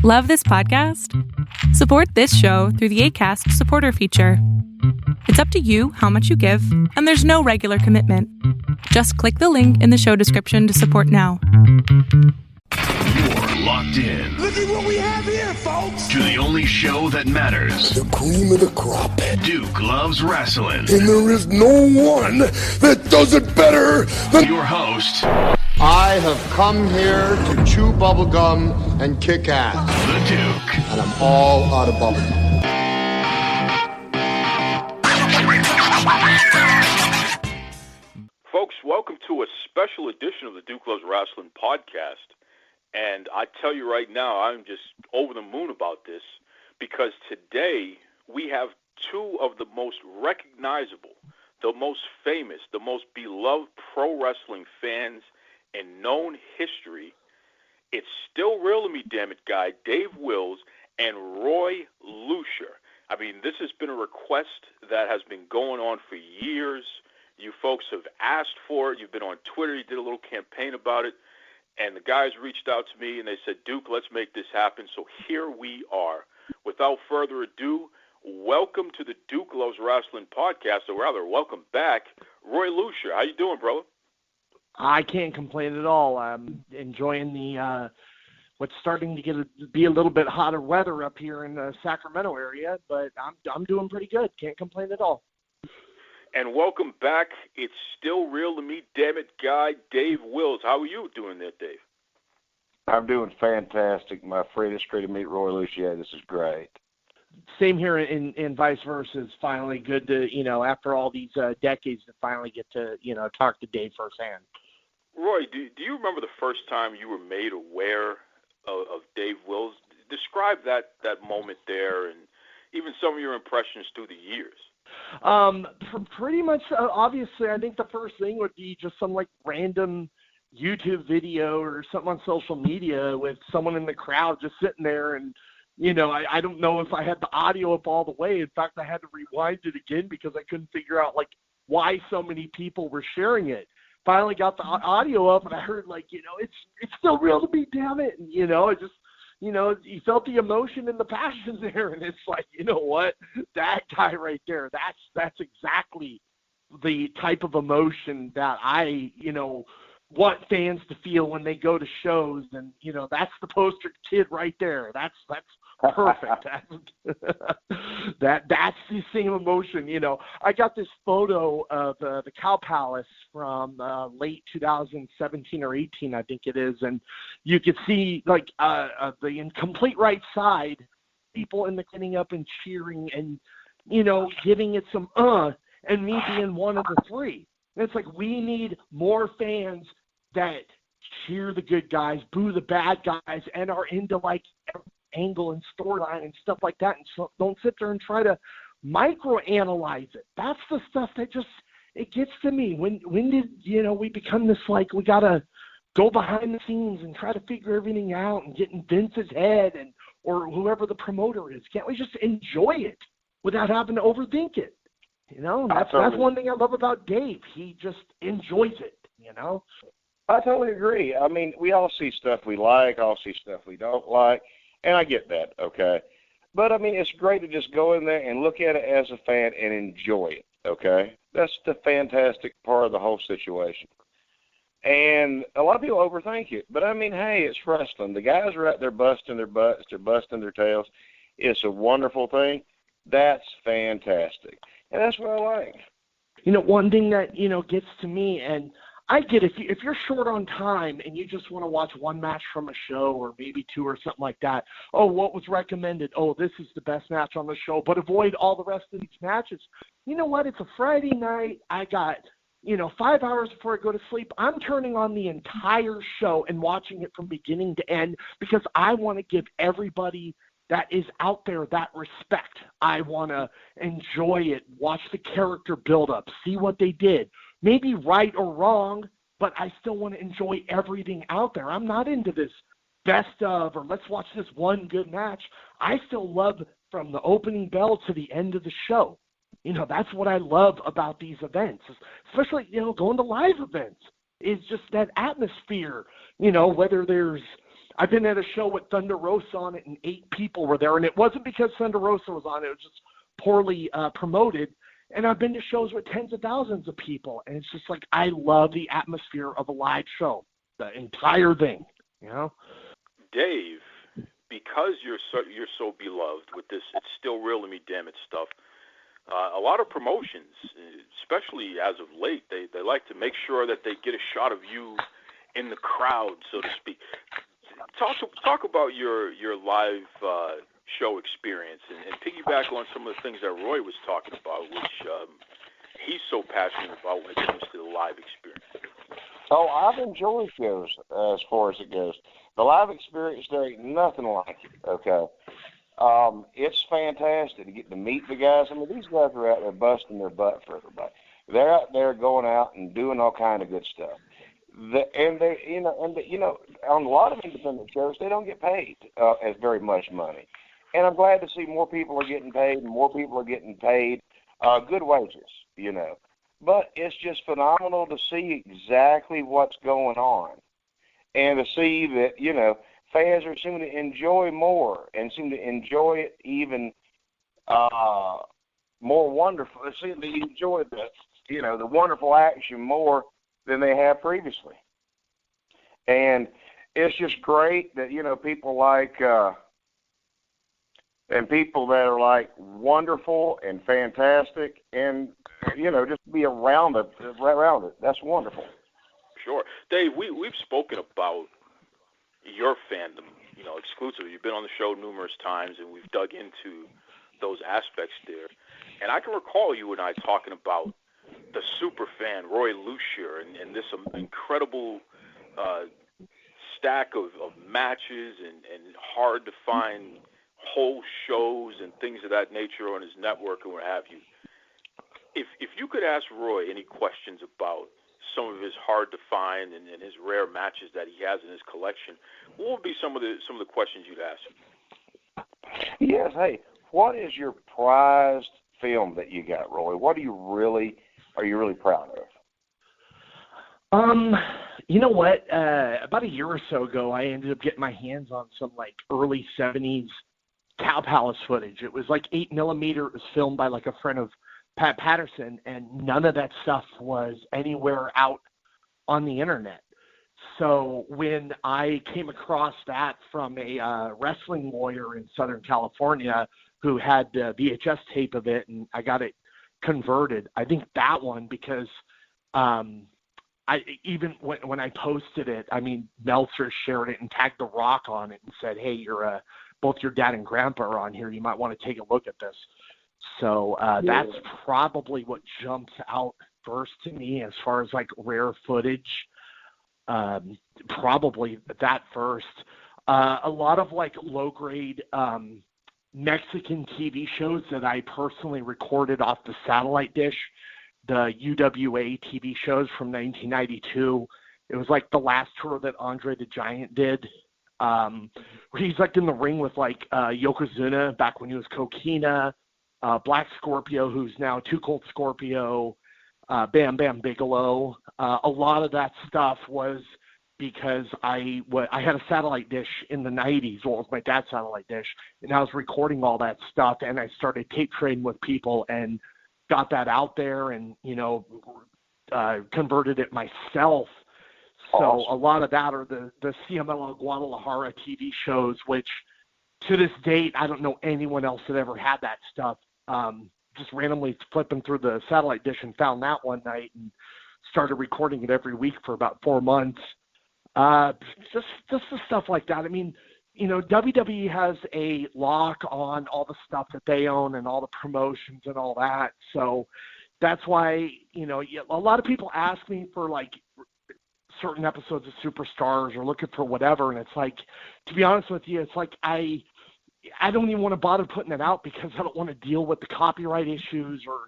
Love this podcast? Support this show through the Acast supporter feature. It's up to you how much you give, and there's no regular commitment. Just click the link in the show description to support now. You're locked in. Look at what we have here, folks. To the only show that matters. The cream of the crop. Duke loves wrestling. And there is no one that does it better than your host. I have come here to chew bubblegum and kick ass. The Duke. And I'm all out of bubblegum. Folks, welcome to a special edition of the Duke Loves Rasslin podcast. And I tell you right now, I'm just over the moon about this because today we have two of the most recognizable, the most famous, the most beloved pro wrestling fans in known history. It's still real to me, damn it, guy, Dave Wills and Roy Lucier. I mean, this has been a request that has been going on for years. You folks have asked for it. You've been on Twitter. You did a little campaign about it. And the guys reached out to me, and they said, Duke, let's make this happen. So here we are. Without further ado, welcome to the Duke Loves Rasslin podcast, or rather, welcome back, Roy Lucier. How you doing, brother? I can't complain at all. I'm enjoying the what's starting to be a little bit hotter weather up here in the Sacramento area, but I'm doing pretty good. Can't complain at all. And welcome back. It's still real to me, damn it, guy, Dave Wills. How are you doing there, Dave? I'm doing fantastic. My friend, it's great to meet Roy Lucier. This is great. Same here in vice versa. It's finally good to, after all these decades, to finally get to, talk to Dave firsthand. Roy, do you remember the first time you were made aware of Dave Wills? Describe that moment there and even some of your impressions through the years. Pretty much, obviously, I think the first thing would be just some random YouTube video or something on social media with someone in the crowd just sitting there. And, I don't know if I had the audio up all the way. In fact, I had to rewind it again because I couldn't figure out why so many people were sharing it. Finally got the audio up and I heard it's still real to me, damn it. And, it just, you felt the emotion and the passion there, and it's you know what, that guy right there, that's exactly the type of emotion that I, want fans to feel when they go to shows, and that's the poster kid right there. That's perfect. That's the same emotion. I got this photo of the Cow Palace from late 2017 or 18, I think it is, and you could see the incomplete right side, people in the getting up and cheering and giving it some and me being one of the three. And it's we need more fans that cheer the good guys, boo the bad guys, and are into every angle and storyline and stuff like that, and so don't sit there and try to microanalyze it. That's the stuff that just, it gets to me. When did we become this we gotta go behind the scenes and try to figure everything out and get in Vince's head or whoever the promoter is? Can't we just enjoy it without having to overthink it? That's one thing I love about Dave. He just enjoys it. I totally agree. I mean, we all see stuff we like, all see stuff we don't like, and I get that, okay? But, I mean, it's great to just go in there and look at it as a fan and enjoy it, okay? That's the fantastic part of the whole situation. And a lot of people overthink it. But, I mean, hey, it's wrestling. The guys are out there busting their butts. They're busting their tails. It's a wonderful thing. That's fantastic. And that's what I like. One thing that, gets to me, and I get if you're short on time and you just want to watch one match from a show or maybe two or something like that. Oh, what was recommended? Oh, this is the best match on the show, but avoid all the rest of these matches. You know what? It's a Friday night. I got, 5 hours before I go to sleep. I'm turning on the entire show and watching it from beginning to end because I want to give everybody that is out there that respect. I want to enjoy it, watch the character build up, see what they did. Maybe right or wrong, but I still want to enjoy everything out there. I'm not into this best of or let's watch this one good match. I still love from the opening bell to the end of the show. That's what I love about these events, especially, going to live events, is just that atmosphere, whether there's I've been at a show with Thunder Rosa on it, and 8 people were there, and it wasn't because Thunder Rosa was on it. It was just poorly promoted. And I've been to shows with tens of thousands of people, and it's just like I love the atmosphere of a live show, the entire thing, you know. Dave, because you're so beloved with this, it's still real to me, damn it stuff. A lot of promotions, especially as of late, they like to make sure that they get a shot of you in the crowd, so to speak. Talk about your live show experience and piggyback on some of the things that Roy was talking about, which he's so passionate about when it comes to the live experience. Oh, I've enjoyed shows as far as it goes. The live experience, there ain't nothing like it, okay? It's fantastic to get to meet the guys. I mean, these guys are out there busting their butt for everybody. They're out there going out and doing all kind of good stuff. On a lot of independent shows, they don't get paid as very much money. And I'm glad to see more people are getting paid and more people are getting paid good wages, you know. But it's just phenomenal to see exactly what's going on and to see that, you know, fans are seeming to enjoy more and seem to enjoy it even more wonderful. They seem to enjoy the wonderful action more than they have previously. And it's just great that, you know, people like and people that are like wonderful and fantastic and, you know, just be around it. That's wonderful. Sure. Dave, we've spoken about your fandom, you know, exclusively. You've been on the show numerous times, and we've dug into those aspects there. And I can recall you and I talking about the super fan, Roy Lucier, and this incredible stack of matches and hard-to-find whole shows and things of that nature on his network and what have you. If you could ask Roy any questions about some of his hard-to-find and his rare matches that he has in his collection, what would be some of the questions you'd ask him? Yes. Hey, what is your prized film that you got, Roy? What are you really proud of? You know what? About a year or so ago, I ended up getting my hands on some like early 70s Cow Palace footage. It was like 8mm. It was filmed by like a friend of Pat Patterson, and none of that stuff was anywhere out on the internet. So when I came across that from a wrestling lawyer in Southern California who had the VHS tape of it, and I got it converted, I think that one, because when I posted it, I mean, Meltzer shared it and tagged The Rock on it and said, hey, both your dad and grandpa are on here. You might want to take a look at this. So that's probably what jumps out first to me as far as like rare footage. Probably that first. A lot of like low grade Mexican TV shows that I personally recorded off the satellite dish, the UWA TV shows from 1992. It was like the last tour that Andre the Giant did. Where he's like in the ring with like Yokozuna back when he was Coquina, Black Scorpio, who's now Too Cold Scorpio, Bam Bam Bigelow. A lot of that stuff was because I had a satellite dish in the 90s, well, it was my dad's satellite dish, and I was recording all that stuff, and I started tape trading with people and got that out there and, you know, converted it myself. So awesome. A lot of that are the CMLL Guadalajara TV shows, which to this date, I don't know anyone else that ever had that stuff. Just randomly flipping through the satellite dish and found that one night and started recording it every week for about 4 months. Just the stuff like that. I mean, you know, WWE has a lock on all the stuff that they own and all the promotions and all that. So that's why, you know, a lot of people ask me for like certain episodes of Superstars or looking for whatever. And it's like, to be honest with you, it's like I don't even want to bother putting it out because I don't want to deal with the copyright issues or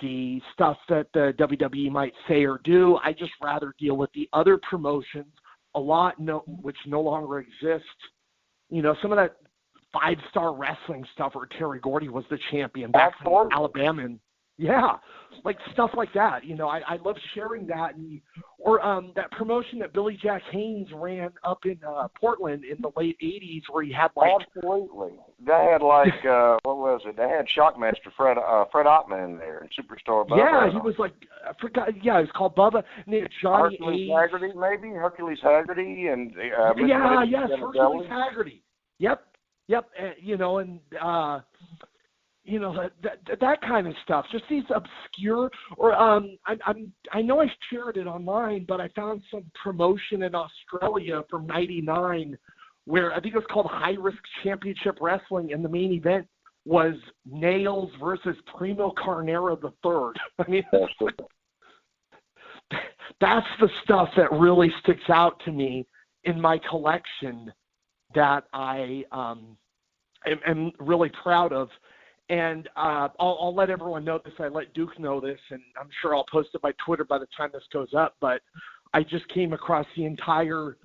the stuff that the WWE might say or do. I just rather deal with the other promotions, which no longer exist. You know, some of that 5-star wrestling stuff where Terry Gordy was the champion back in Alabama Yeah, like stuff like that. I love sharing that. Or that promotion that Billy Jack Haynes ran up in Portland in the late 80s where he had like... Absolutely. They had like, what was it? They had Shockmaster Fred Ottman in there and Superstar Bubba. Yeah, he was like, I forgot, it was called Bubba. And they had Johnny Hercules Ace. Haggerty, maybe? Hercules Haggerty and... Hercules Haggerty. Yep. That kind of stuff, just these obscure, or I know I shared it online, but I found some promotion in Australia from '99 where I think it was called High Risk Championship Wrestling, and the main event was Nails versus Primo Carnera III. I mean, that's the stuff that really sticks out to me in my collection that I am really proud of. And I'll let everyone know this. I let Duke know this, and I'm sure I'll post it by Twitter by the time this goes up. But I just came across the entire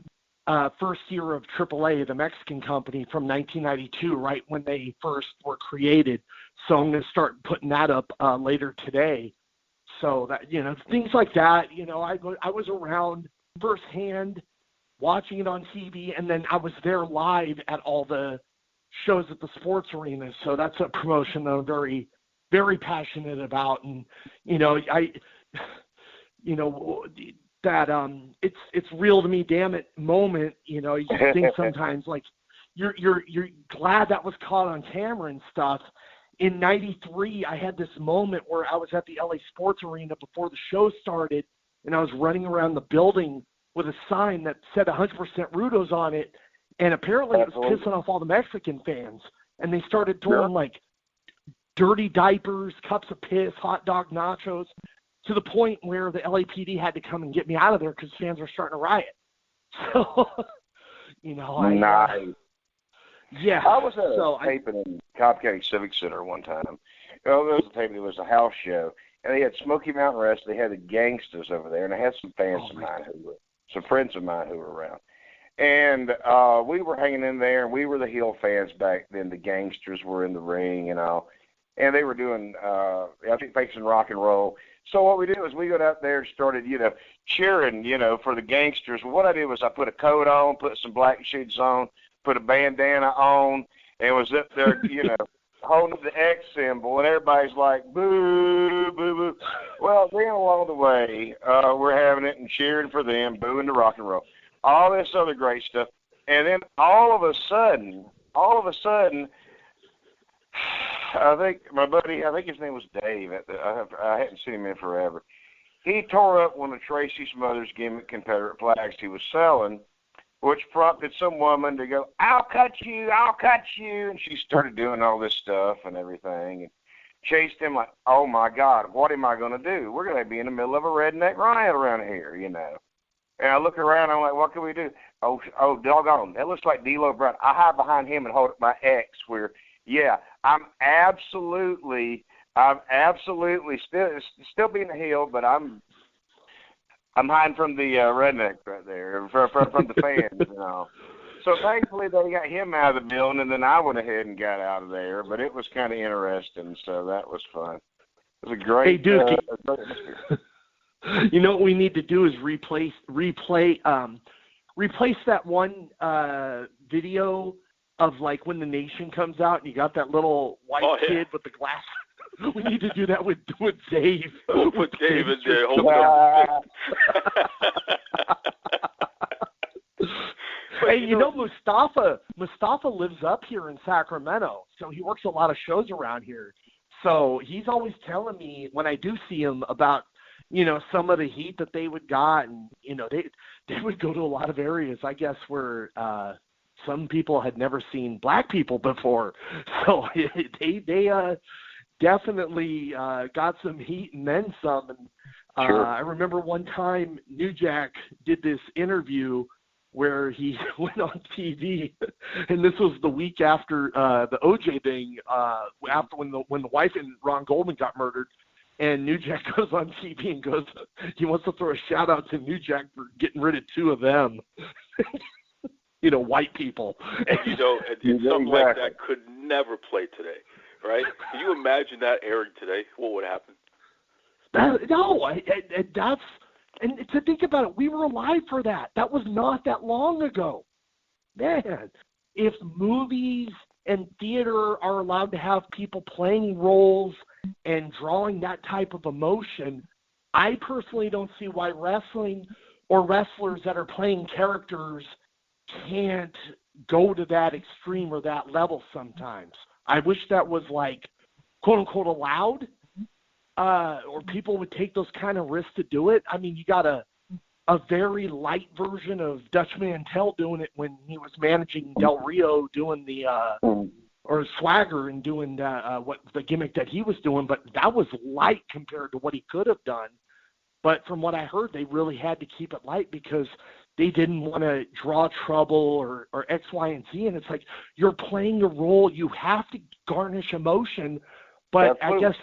first year of AAA, the Mexican company, from 1992, right when they first were created. So I'm going to start putting that up later today. So that, things like that, I was around firsthand watching it on TV, and then I was there live at all the shows at the sports arena. So that's a promotion that I'm very, very passionate about. And, it's real to me, damn it moment. You think sometimes like you're glad that was caught on camera and stuff. In '93, I had this moment where I was at the LA Sports Arena before the show started, and I was running around the building with a sign that said 100% Rudos on it. And apparently it was pissing off all the Mexican fans. And they started throwing like dirty diapers, cups of piss, hot dog nachos, to the point where the LAPD had to come and get me out of there because fans were starting to riot. So, nice. Yeah. I was at a taping in Cobb County Civic Center one time. There was a taping. It was a house show. And they had Smoky Mountain Wrestling. They had the Gangsters over there. And I had some fans of mine some friends of mine who were around. And we were hanging in there, and we were the heel fans back then. The Gangsters were in the ring and all. And they were doing, I think, facing rock and roll. So what we did was we got out there and started, cheering, for the Gangsters. Well, what I did was I put a coat on, put some black shoes on, put a bandana on, and was up there, holding the X symbol. And everybody's like, boo, boo, boo. Well, then along the way, we're having it and cheering for them, booing the rock and roll. All this other great stuff. And then all of a sudden, I think my buddy, his name was Dave. I hadn't seen him in forever. He tore up one of Tracy Smothers' gimmick Confederate flags he was selling, which prompted some woman to go, I'll cut you. And she started doing all this stuff and everything and chased him like, oh, my God, what am I going to do? We're going to be in the middle of a redneck riot around here, And I look around, I'm like, what can we do? Oh, doggone, that looks like D'Lo Brown. I hide behind him and hold up my X where, I'm absolutely still being a heel, but I'm hiding from the redneck right there, from the fans, So thankfully they got him out of the building, and then I went ahead and got out of there, but it was kind of interesting, so that was fun. It was a great, hey, Duke, great atmosphere. What we need to do is replace that one video of like when the Nation comes out and you got that little white kid with the glasses. We need to do that with Dave. We'll put Dave in there holding up the Hey, Mustafa lives up here in Sacramento, so he works a lot of shows around here. So he's always telling me when I do see him about some of the heat that they would got, and they would go to a lot of areas, I guess, where some people had never seen black people before. So they definitely got some heat and then some. And Sure. I remember one time New Jack did this interview where he went on TV, and this was the week after the OJ thing, after when the wife and Ron Goldman got murdered. And New Jack goes on TV and goes, he wants to throw a shout out to New Jack for getting rid of two of them, white people. And something like that could never play today, right? Can you imagine that airing today? What would happen? And to think about it, we were alive for that. That was not that long ago. Man, if movies and theater are allowed to have people playing roles and drawing that type of emotion, I personally don't see why wrestling or wrestlers that are playing characters can't go to that extreme or that level sometimes. I wish that was like, quote unquote, allowed, or people would take those kind of risks to do it. I mean, you got a very light version of Dutch Mantel doing it when he was managing Del Rio doing the or Swagger and doing what the gimmick that he was doing, but that was light compared to what he could have done. But from what I heard, they really had to keep it light because they didn't want to draw trouble or X, Y, and Z. And it's like, you're playing a role. You have to garnish emotion. But Absolutely. I guess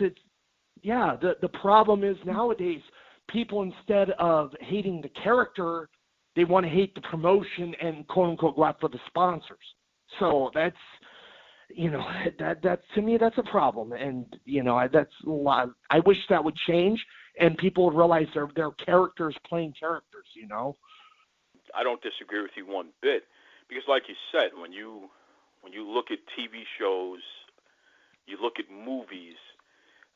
the problem is nowadays, people, instead of hating the character, they want to hate the promotion and, quote unquote, go after the sponsors. So that's, that to me, that's a problem. And, that's a lot. I wish that would change and people would realize they're characters playing characters, I don't disagree with you one bit, because like you said, when you look at TV shows, you look at movies,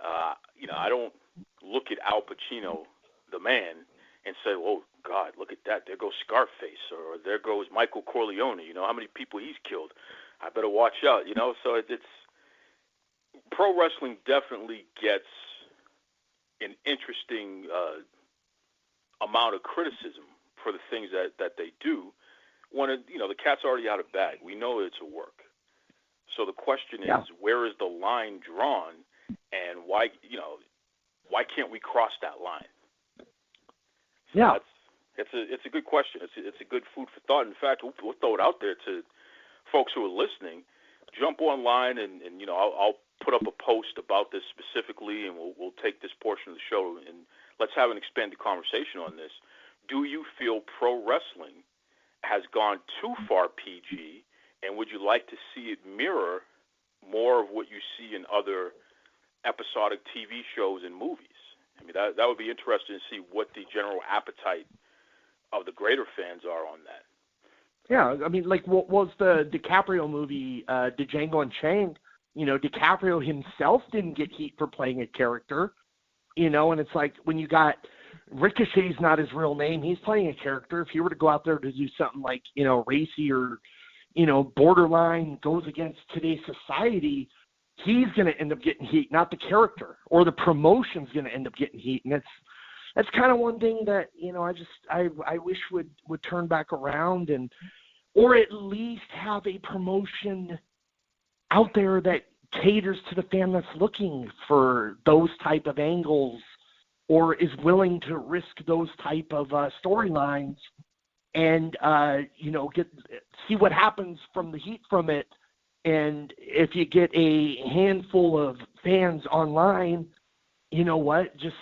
I don't look at Al Pacino, the man, and say, oh, God, look at that. There goes Scarface, or there goes Michael Corleone. How many people he's killed. I better watch out, So it's pro wrestling definitely gets an interesting amount of criticism for the things that they do when the cat's already out of bag. We know it's a work. So the question is, where is the line drawn, and why can't we cross that line? So yeah, it's a good question. It's a good food for thought. In fact, we'll throw it out there to folks who are listening. Jump online and I'll put up a post about this specifically, and we'll take this portion of the show and let's have an expanded conversation on this. Do you feel pro wrestling has gone too far PG, and would you like to see it mirror more of what you see in other episodic TV shows and movies? I mean, that would be interesting to see what the general appetite of the greater fans are on that. Yeah, I mean, like, what was the DiCaprio movie, Django Unchained? DiCaprio himself didn't get heat for playing a character, and it's like when you got Ricochet's not his real name, he's playing a character. If he were to go out there to do something like, racy or, borderline, goes against today's society, he's going to end up getting heat, not the character, or the promotion's going to end up getting heat. And that's kind of one thing that, I wish would turn back around, or at least have a promotion out there that caters to the fan that's looking for those type of angles, or is willing to risk those type of storylines and, see what happens from the heat from it. And if you get a handful of fans online, just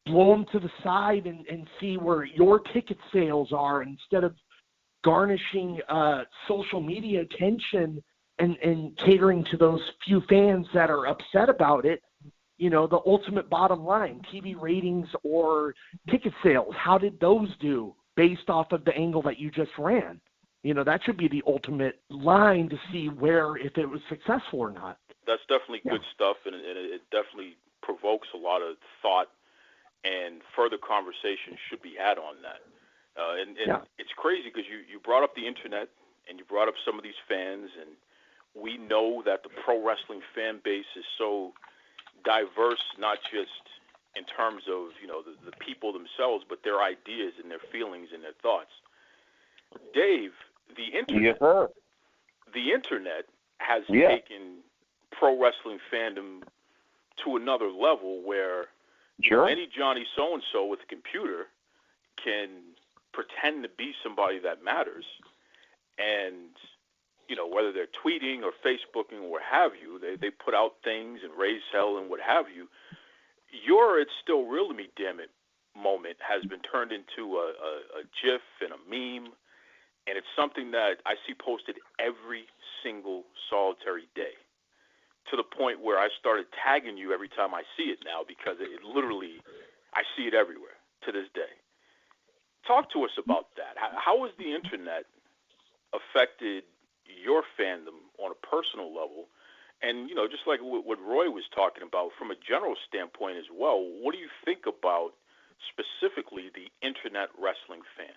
blow them to the side and see where your ticket sales are, instead of garnishing social media attention and catering to those few fans that are upset about it. The ultimate bottom line, TV ratings or ticket sales, how did those do based off of the angle that you just ran? That should be the ultimate line to see if it was successful or not. That's definitely good stuff, and it definitely provokes a lot of thought, and further conversation should be had on that. And it's crazy because you brought up the internet, and you brought up some of these fans, and we know that the pro wrestling fan base is so diverse, not just in terms of the people themselves, but their ideas and their feelings and their thoughts. Dave, the internet has taken pro wrestling fandom to another level, where any Johnny so-and-so with a computer can pretend to be somebody that matters, and whether they're tweeting or Facebooking or what have you, they put out things and raise hell and what have you. Your "it's still real to me, damn it" moment has been turned into a GIF and a meme, and it's something that I see posted every single solitary day. to the point where I started tagging you every time I see it now because it literally, I see it everywhere to this day. Talk to us about that. How has the internet affected your fandom on a personal level? And, you know, just like what Roy was talking about from a general standpoint as well, what do you think about specifically the internet wrestling fan?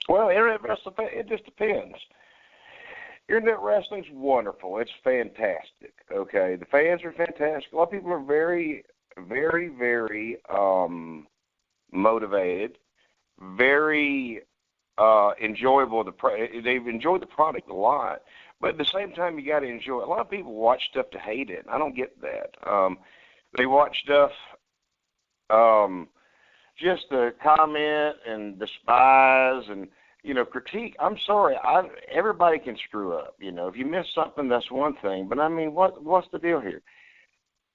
Well, internet wrestling, it just depends. Internet wrestling's wonderful. It's fantastic, okay? The fans are fantastic. A lot of people are very, very, very motivated, very enjoyable. They've enjoyed the product a lot. But at the same time, you got to enjoy it. A lot of people watch stuff to hate it. I don't get that. They watch stuff just to comment and despise and, you know, critique. I'm sorry. Everybody can screw up. You know, if you miss something, that's one thing. But, I mean, what's the deal here?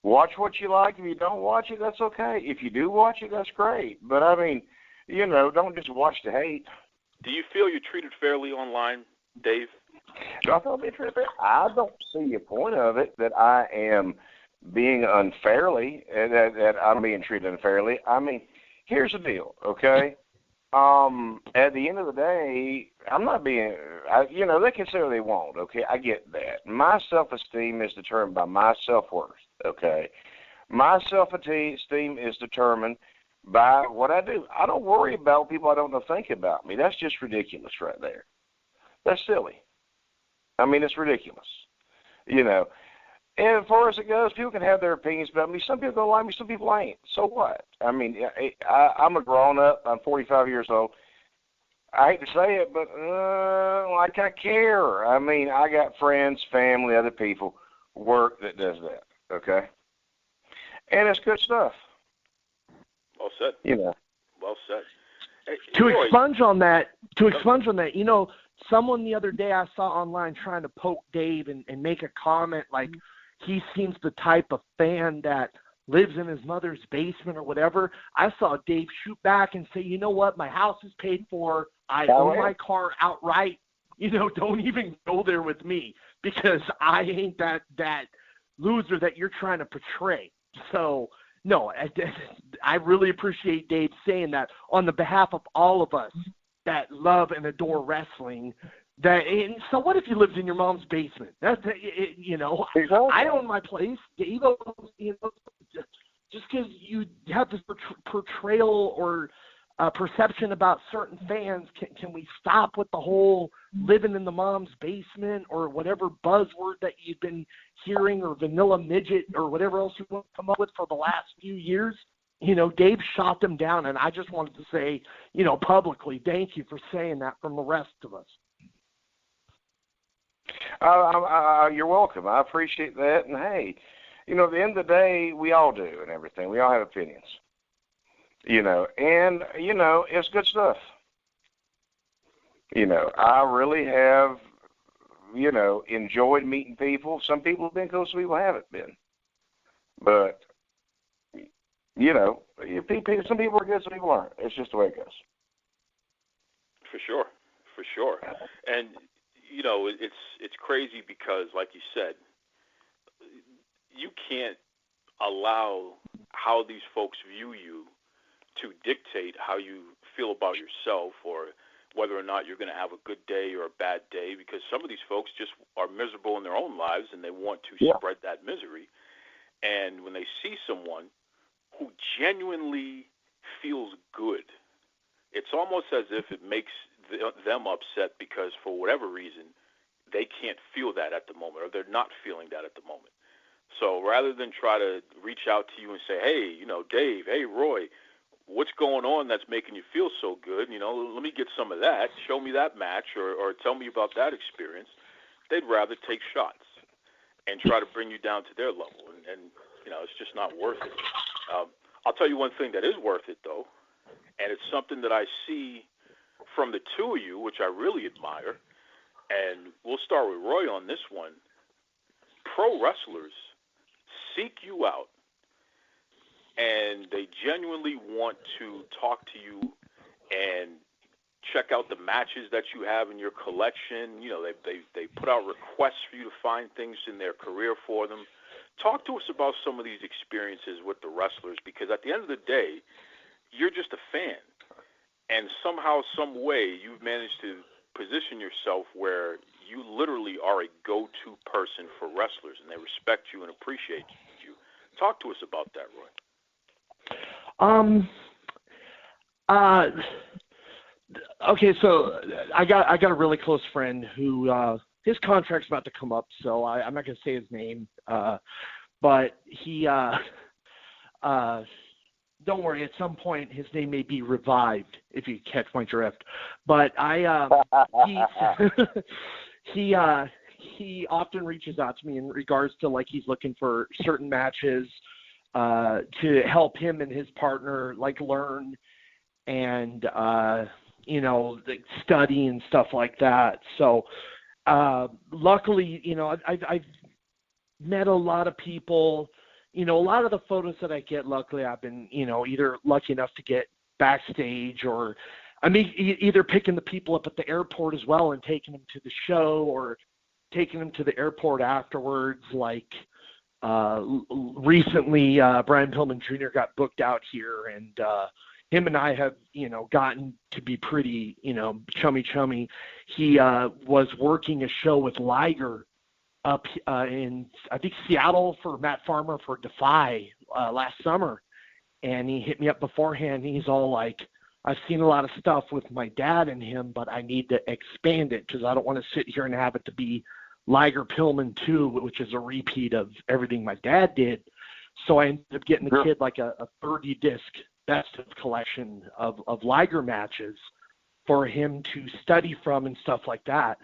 Watch what you like. If you don't watch it, that's okay. If you do watch it, that's great. But, I mean, you know, don't just watch to hate. Do you feel you're treated fairly online, Dave? Do I feel being treated fairly? I don't see a point of it that I am being unfairly, that I'm being treated unfairly. I mean, here's the deal, okay? At the end of the day, I'm not being, you know, they can say what they want, okay? I get that. My self-esteem is determined by my self-worth, okay? My self-esteem is determined by what I do. I don't worry about people I don't know think about me. That's just ridiculous right there. That's silly. I mean, it's ridiculous, you know. And as far as it goes, people can have their opinions about me. Some people don't like me, some people ain't. So what? I mean, I'm a grown-up. I'm 45 years old. I hate to say it, but like I care. I mean, I got friends, family, other people, work that does that, okay? And it's good stuff. Well said. You know. Well said. Hey, To Roy, expunge on that, you know, someone the other day I saw online trying to poke Dave and make a comment like he seems the type of fan that lives in his mother's basement or whatever. I saw Dave shoot back and say, you know what, my house is paid for. I own my car outright. You know, don't even go there with me because I ain't that loser that you're trying to portray. So, no, I really appreciate Dave saying that on the behalf of all of us that love and adore wrestling. And so what if you lived in your mom's basement? That's you know, exactly. I own my place. Dave owns, you know, just because you have this portrayal or perception about certain fans, can we stop with the whole living in the mom's basement or whatever buzzword that you've been hearing or vanilla midget or whatever else you want to come up with for the last few years? You know, Dave shot them down, and I just wanted to say, you know, publicly, thank you for saying that from the rest of us. You're welcome. I appreciate that. And, hey, you know, at the end of the day, we all do and everything. We all have opinions. You know, and, you know, it's good stuff. You know, I really have, you know, enjoyed meeting people. Some people have been close, some people haven't been. But, you know, some people are good, some people aren't. It's just the way it goes. For sure. And, you know, it's crazy because, like you said, you can't allow how these folks view you to dictate how you feel about yourself or whether or not you're going to have a good day or a bad day, because some of these folks just are miserable in their own lives and they want to spread that misery. And when they see someone who genuinely feels good, it's almost as if it makes them upset because for whatever reason they can't feel that at the moment, or they're not feeling that at the moment. So rather than try to reach out to you and say, hey, you know, Dave, hey, Roy, what's going on that's making you feel so good? You know, let me get some of that. Show me that match or tell me about that experience. They'd rather take shots and try to bring you down to their level. And you know, it's just not worth it. I'll tell you one thing that is worth it, though, and it's something that I see from the two of you, which I really admire, and we'll start with Roy on this one. Pro wrestlers seek you out, and they genuinely want to talk to you and check out the matches that you have in your collection. You know, they put out requests for you to find things in their career for them. Talk to us about some of these experiences with the wrestlers, because at the end of the day, you're just a fan. And somehow, some way, you've managed to position yourself where you literally are a go-to person for wrestlers, and they respect you and appreciate you. Talk to us about that, Roy. Okay, so I got a really close friend who his contract's about to come up, so I'm not going to say his name, but he don't worry, at some point his name may be revived, if you catch my drift. But he often reaches out to me in regards to, like, he's looking for certain matches to help him and his partner, like, learn and study and stuff like that. So luckily, I've met a lot of people. A lot of the photos that I get, luckily, I've been, either lucky enough to get backstage, or I mean, either picking the people up at the airport as well and taking them to the show, or taking them to the airport afterwards. Like recently, Brian Pillman Jr. got booked out here, and him and I have, gotten to be pretty, chummy. He was working a show with Liger up in, I think, Seattle for Matt Farmer for Defy last summer. And he hit me up beforehand. He's all like, I've seen a lot of stuff with my dad and him, but I need to expand it because I don't want to sit here and have it to be Liger Pillman 2, which is a repeat of everything my dad did. So I ended up getting the kid like a 30-disc best of collection of Liger matches for him to study from and stuff like that.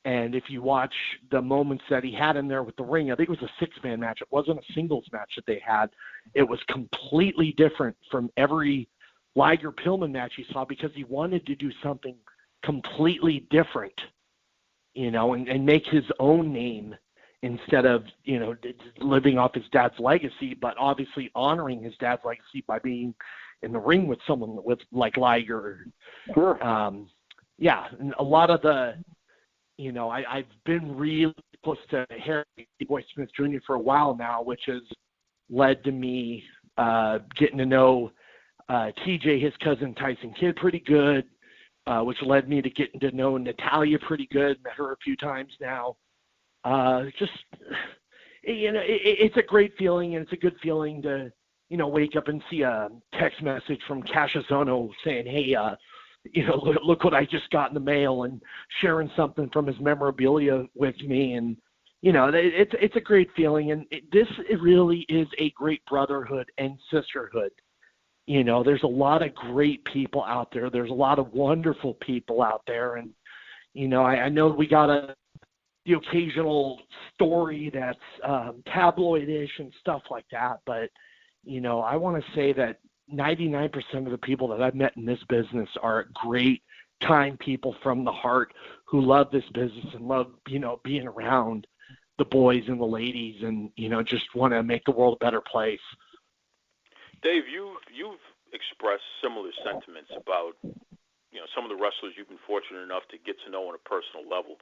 And if you watch the moments that he had in there with the ring, I think it was a 6-man match. It wasn't a singles match that they had. It was completely different from every Liger Pillman match he saw, because he wanted to do something completely different, and make his own name instead of, living off his dad's legacy, but obviously honoring his dad's legacy by being in the ring with someone with like Liger. Sure. Yeah. And a lot of the, I've been really close to Harry Boy Smith Jr. for a while now, which has led to me getting to know TJ, his cousin Tyson Kidd, pretty good, which led me to getting to know Natalia pretty good. Met her a few times now. It's a great feeling, and it's a good feeling to, wake up and see a text message from Cassius Ohno saying, hey, look what I just got in the mail, and sharing something from his memorabilia with me. And, it's a great feeling. And this really is a great brotherhood and sisterhood. There's a lot of great people out there. There's a lot of wonderful people out there. And, I know we got the occasional story that's tabloid-ish and stuff like that. But, I want to say that 99% of the people that I've met in this business are great, kind people from the heart who love this business and love, being around the boys and the ladies, and, just want to make the world a better place. Dave, you've expressed similar sentiments about, some of the wrestlers you've been fortunate enough to get to know on a personal level.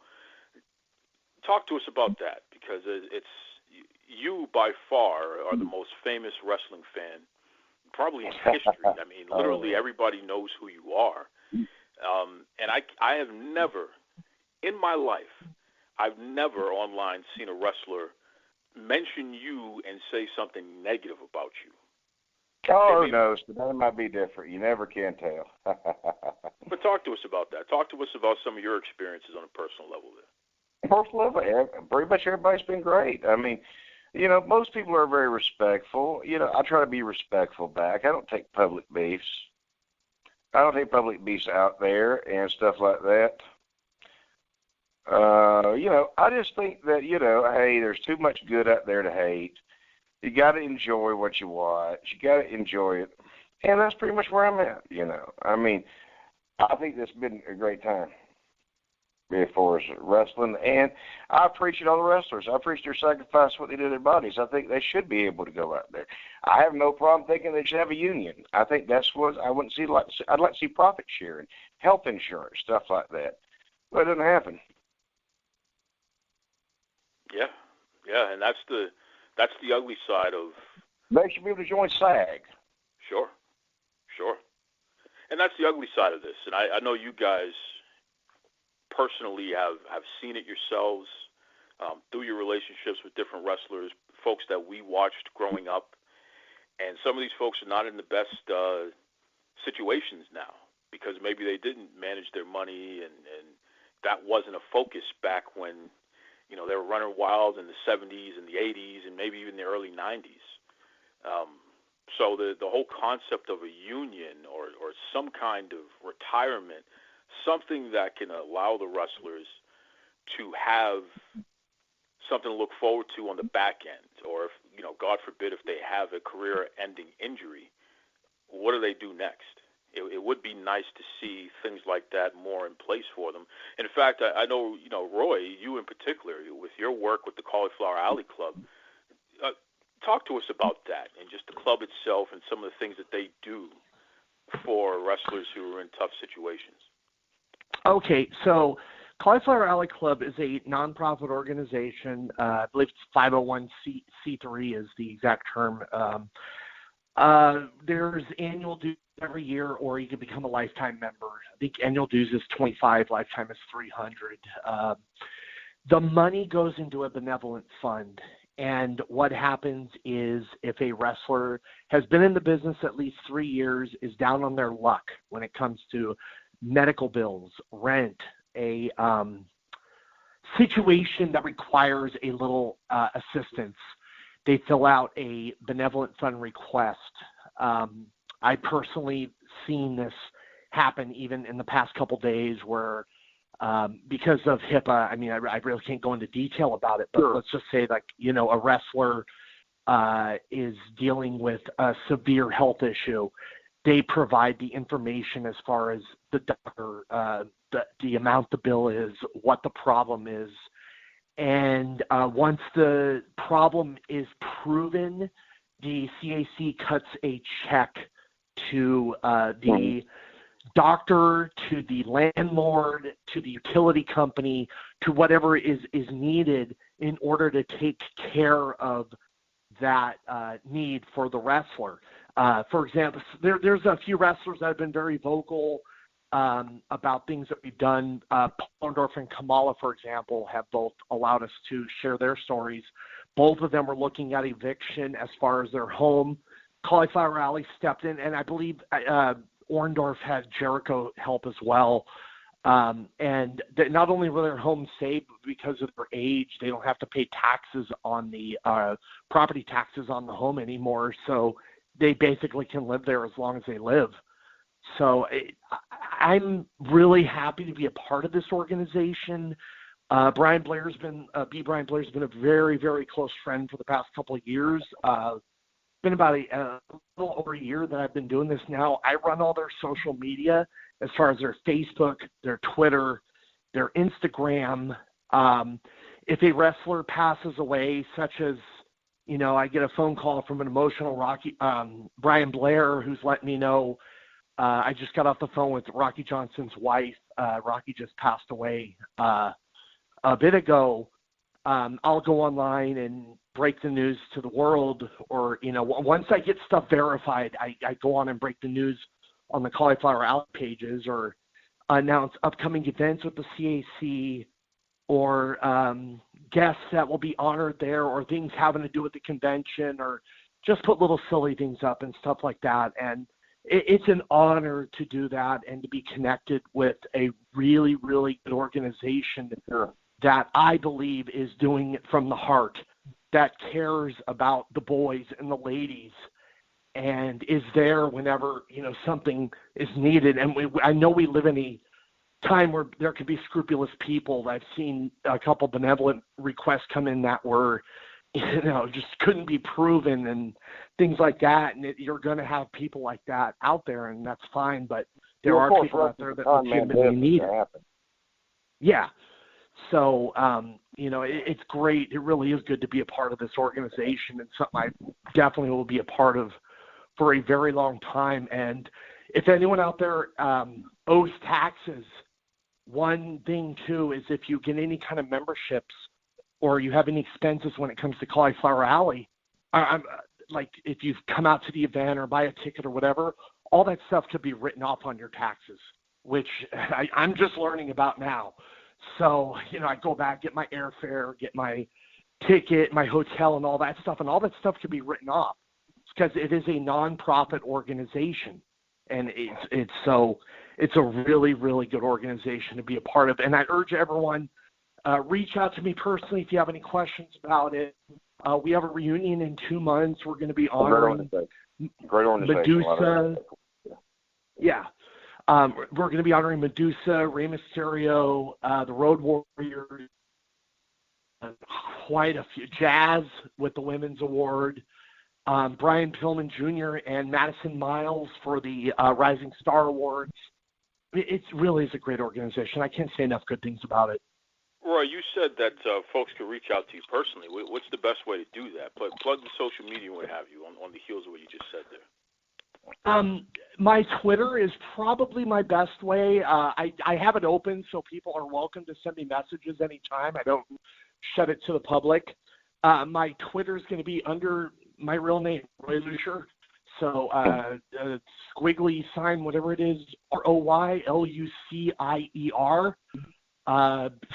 Talk to us about that, because it's you by far are the most famous wrestling fan probably in history. I mean, literally everybody knows who you are. And I have never, in my life, I've never online seen a wrestler mention you and say something negative about you. Oh, no, that might be different. You never can tell. But talk to us about that. Talk to us about some of your experiences on a personal level there. Personal level, pretty much everybody's been great. I mean, most people are very respectful. I try to be respectful back. I don't take public beefs. I don't take public beefs out there and stuff like that. I just think that, hey, there's too much good out there to hate. You got to enjoy what you watch. You got to enjoy it. And that's pretty much where I'm at, I mean, I think it's been a great time. as far as wrestling. And I appreciate all the wrestlers. I appreciate their sacrifice, what they do to their bodies. I think they should be able to go out there. I have no problem thinking they should have a union. I think that's what I wouldn't see. I'd like to see profit sharing, health insurance, stuff like that. But it doesn't happen. Yeah, and that's the ugly side of. They should be able to join SAG. Sure. And that's the ugly side of this. And I know you guys personally have seen it yourselves through your relationships with different wrestlers, folks that we watched growing up. And some of these folks are not in the best situations now because maybe they didn't manage their money and that wasn't a focus back when, they were running wild in the 70s and the 80s and maybe even the early 90s. So the whole concept of a union or some kind of retirement, something that can allow the wrestlers to have something to look forward to on the back end, or if, God forbid, if they have a career-ending injury, what do they do next? It would be nice to see things like that more in place for them. In fact, I know, Roy, you in particular, with your work with the Cauliflower Alley Club, talk to us about that and just the club itself and some of the things that they do for wrestlers who are in tough situations. Okay, so Cauliflower Alley Club is a nonprofit organization. I believe it's 501c3 is the exact term. There's annual dues every year, or you can become a lifetime member. I think annual dues is $25, lifetime is $300. The money goes into a benevolent fund. And what happens is if a wrestler has been in the business at least 3 years, is down on their luck when it comes to medical bills, rent, a situation that requires a little assistance, they fill out a benevolent fund request. I personally seen this happen even in the past couple days where because of HIPAA, I really can't go into detail about it, but sure. Let's just say a wrestler is dealing with a severe health issue. They provide the information as far as the doctor, the amount the bill is, what the problem is. And once the problem is proven, the CAC cuts a check to the doctor, to the landlord, to the utility company, to whatever is needed in order to take care of that need for the wrestler. For example, there's a few wrestlers that have been very vocal about things that we've done. Orndorff and Kamala, for example, have both allowed us to share their stories. Both of them were looking at eviction as far as their home. Cauliflower Alley stepped in, and I believe Orndorff had Jericho help as well. And not only were their homes saved because of their age, they don't have to pay taxes on the property taxes on the home anymore. So they basically can live there as long as they live. So I'm really happy to be a part of this organization. Brian Blair's been a very, very close friend for the past couple of years. Been about a little over a year that I've been doing this now. I run all their social media as far as their Facebook, their Twitter, their Instagram. If a wrestler passes away, such as, I get a phone call from an emotional Brian Blair, who's letting me know I just got off the phone with Rocky Johnson's wife. Rocky just passed away a bit ago. I'll go online and break the news to the world, or, once I get stuff verified, I go on and break the news on the Cauliflower Alley pages, or announce upcoming events with the CAC, or guests that will be honored there, or things having to do with the convention, or just put little silly things up and stuff like that. And it's an honor to do that and to be connected with a really, really good organization that I believe is doing it from the heart, that cares about the boys and the ladies, and is there whenever, something is needed. And I know we live in a time where there could be scrupulous people. I've seen a couple benevolent requests come in that were, just couldn't be proven and things like that. And you're going to have people like that out there, and that's fine. But there are people out there that legitimately need it. Yeah. So, it's great. It really is good to be a part of this organization, and something I definitely will be a part of for a very long time. And if anyone out there owes taxes, one thing too is if you get any kind of memberships or you have any expenses when it comes to Cauliflower Alley, like if you've come out to the event or buy a ticket or whatever, all that stuff could be written off on your taxes, which I'm just learning about now. So, I go back, get my airfare, get my ticket, my hotel, and all that stuff could be written off because it is a nonprofit organization, and it's a really, really good organization to be a part of. And I urge everyone, reach out to me personally if you have any questions about it. We have a reunion in 2 months. We're going to be honoring Great organization. Medusa. Yeah. We're going to be honoring Medusa, Rey Mysterio, the Road Warriors, quite a few. Jazz with the Women's Award, Brian Pillman Jr. and Madison Miles for the Rising Star Awards. It really is a great organization. I can't say enough good things about it. Roy, you said that folks could reach out to you personally. What's the best way to do that? Plug the social media and what have you on the heels of what you just said there. My Twitter is probably my best way. I have it open, so people are welcome to send me messages anytime. I don't shut it to the public. My Twitter is going to be under my real name, Roy Lucier. So squiggly sign, whatever it is, ROYLUCIER.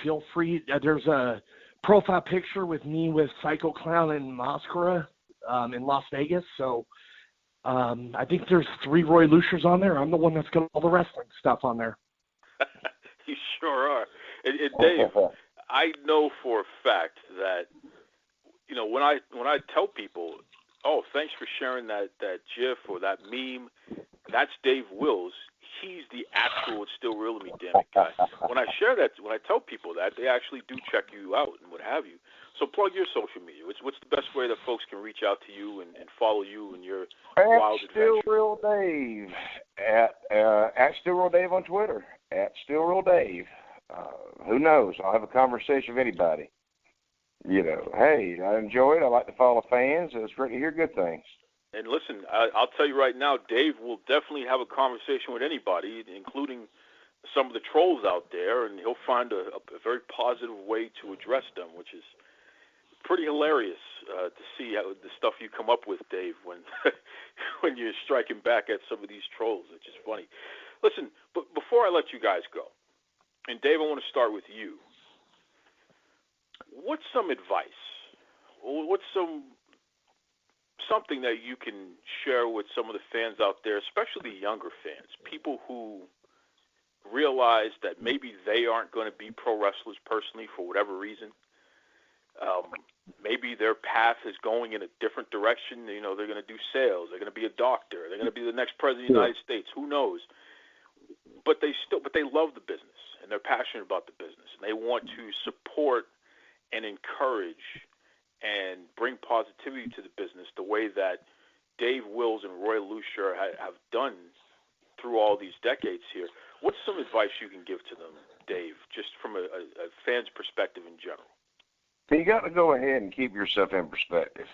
Feel free. There's a profile picture with me with Psycho Clown and Mascara in Las Vegas. So I think there's 3 Roy Luciers on there. I'm the one that's got all the wrestling stuff on there. You sure are. And Dave, I know for a fact that, when I tell people, oh, thanks for sharing that GIF or that meme, that's Dave Wills. He's the actual It's Still Real to Me, damn it, guy. When I share that, when I tell people that, they actually do check you out and what have you. So plug your social media. What's the best way that folks can reach out to you and follow you and your wild adventure? Still Real Dave at Still Real Dave on Twitter. At Still Real Dave. Who knows? I'll have a conversation with anybody. Hey, I enjoy it. I like to follow fans. It's great to hear good things. And listen, I'll tell you right now, Dave will definitely have a conversation with anybody, including some of the trolls out there, and he'll find a very positive way to address them, which is pretty hilarious to see how the stuff you come up with, Dave, when when you're striking back at some of these trolls. It's just funny. Listen, but before I let you guys go, and Dave, I want to start with you. What's some advice? What's something that you can share with some of the fans out there, especially younger fans, people who realize that maybe they aren't going to be pro wrestlers personally for whatever reason? Maybe their path is going in a different direction. They're going to do sales. They're going to be a doctor. They're going to be the next president of the United States. Who knows? But they love the business, and they're passionate about the business, and they want to support and encourage and bring positivity to the business the way that Dave Wills and Roy Lucier have done through all these decades here. What's some advice you can give to them, Dave, just from a fan's perspective in general? You got to go ahead and keep yourself in perspective.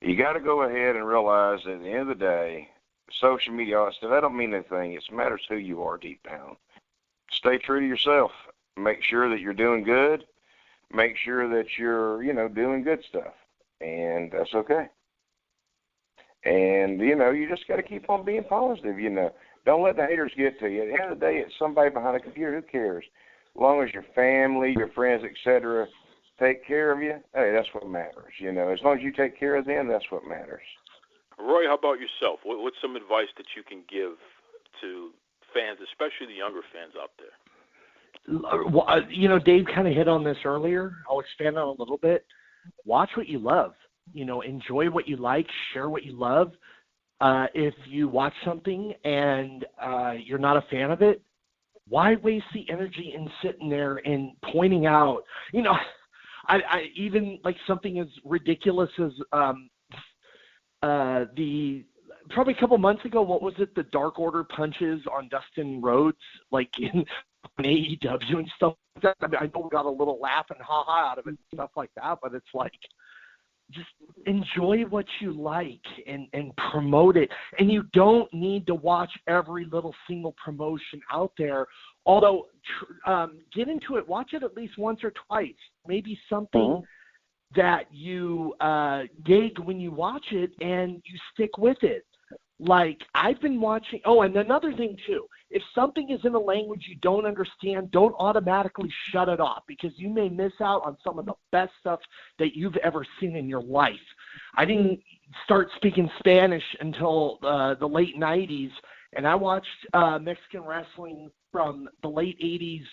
You got to go ahead and realize that at the end of the day, social media, all that stuff, that don't mean anything. It matters who you are deep down. Stay true to yourself. Make sure that you're doing good. Make sure that you're, doing good stuff. And that's okay. And, you just got to keep on being positive, Don't let the haters get to you. At the end of the day, it's somebody behind a computer. Who cares? As long as your family, your friends, etc., take care of you, hey, that's what matters. As long as you take care of them, that's what matters. Roy, how about yourself? What's some advice that you can give to fans, especially the younger fans out there? Dave kind of hit on this earlier. I'll expand on it a little bit. Watch what you love. Enjoy what you like. Share what you love. If you watch something and you're not a fan of it, why waste the energy in sitting there and pointing out? I even like something as ridiculous as probably a couple months ago, what was it? The Dark Order punches on Dustin Rhodes, like on AEW and stuff like that. I mean, I know we got a little laugh and ha-ha out of it and stuff like that, but it's like, just enjoy what you like and promote it. And you don't need to watch every little single promotion out there. Although, get into it, watch it at least once or twice. Maybe something that you dig when you watch it and you stick with it. Like, I've been watching – oh, and another thing too. If something is in a language you don't understand, don't automatically shut it off, because you may miss out on some of the best stuff that you've ever seen in your life. I didn't start speaking Spanish until the late 90s, and I watched Mexican wrestling from the late 80s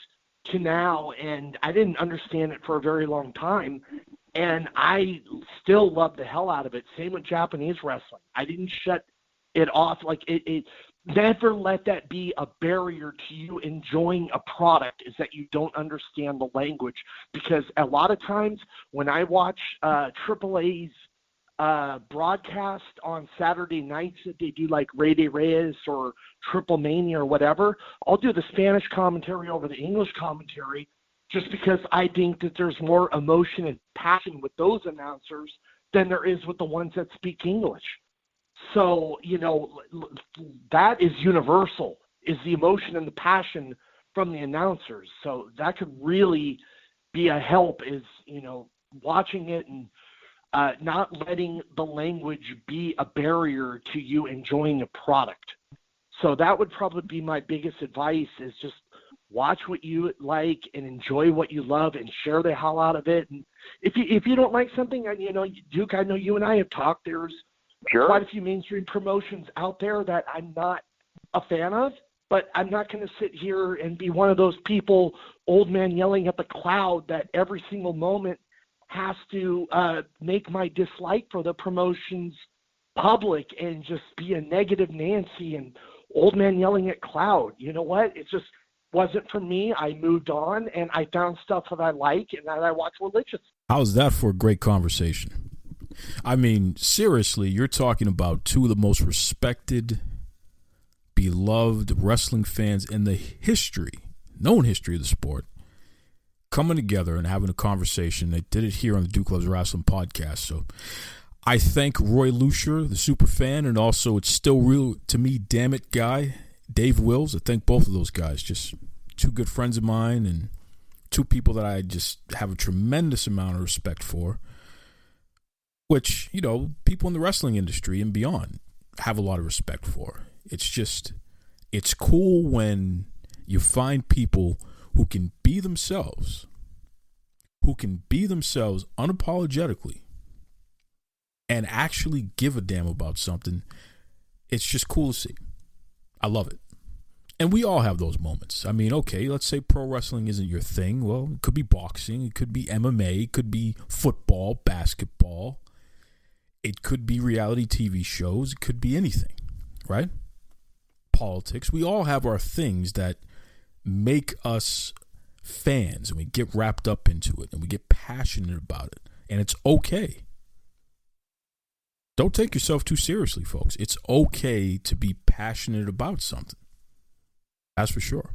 to now, and I didn't understand it for a very long time. And I still love the hell out of it. Same with Japanese wrestling. I didn't shut it off. Like, it never let that be a barrier to you enjoying a product, is that you don't understand the language. Because a lot of times when I watch AAA's broadcast on Saturday nights, that they do like Rey de Reyes or Triple Mania or whatever, I'll do the Spanish commentary over the English commentary, just because I think that there's more emotion and passion with those announcers than there is with the ones that speak English. So, you know, that is universal, is the emotion and the passion from the announcers. So that could really be a help, is, you know, watching it and not letting the language be a barrier to you enjoying a product. So that would probably be my biggest advice, is just watch what you like and enjoy what you love and share the hell out of it. And if you don't like something, you know, Duke, I know you and I have talked, there's quite a few mainstream promotions out there that I'm not a fan of, but I'm not going to sit here and be one of those people, old man yelling at the cloud, that every single moment has to make my dislike for the promotions public and just be a negative Nancy and old man yelling at cloud. You know what? It just wasn't for me. I moved on, and I found stuff that I like and that I watch religiously. How's that for a great conversation? I mean, seriously, you're talking about two of the most respected, beloved wrestling fans in the known history of the sport, coming together and having a conversation. They did it here on the Duke Loves Rasslin podcast. So I thank Roy Lucier, the super fan, and also It's Still Real to Me, Damn It guy, Dave Wills. I thank both of those guys. Just two good friends of mine and two people that I just have a tremendous amount of respect for, which, you know, people in the wrestling industry and beyond have a lot of respect for. It's just, it's cool when you find people who can be themselves unapologetically and actually give a damn about something. It's just cool to see. I love it. And we all have those moments. I mean, okay, let's say pro wrestling isn't your thing. Well, it could be boxing. It could be MMA. It could be football, basketball. It could be reality TV shows. It could be anything, right? Politics. We all have our things that make us fans, and we get wrapped up into it, and we get passionate about it. And it's okay. Don't take yourself too seriously, folks. It's okay to be passionate about something. That's for sure.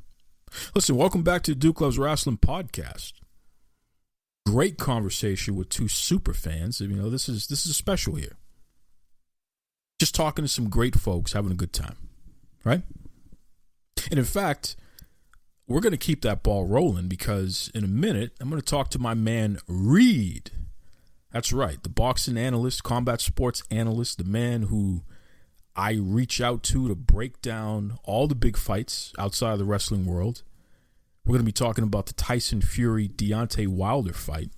Listen, welcome back to the Duke Loves Rasslin podcast. Great conversation with two super fans. You know, this is a special here. Just talking to some great folks, having a good time, right? And in fact, we're going to keep that ball rolling, because in a minute, I'm going to talk to my man Reed. That's right, the boxing analyst, combat sports analyst, the man who I reach out to break down all the big fights outside of the wrestling world. We're going to be talking about the Tyson Fury-Deontay Wilder fight.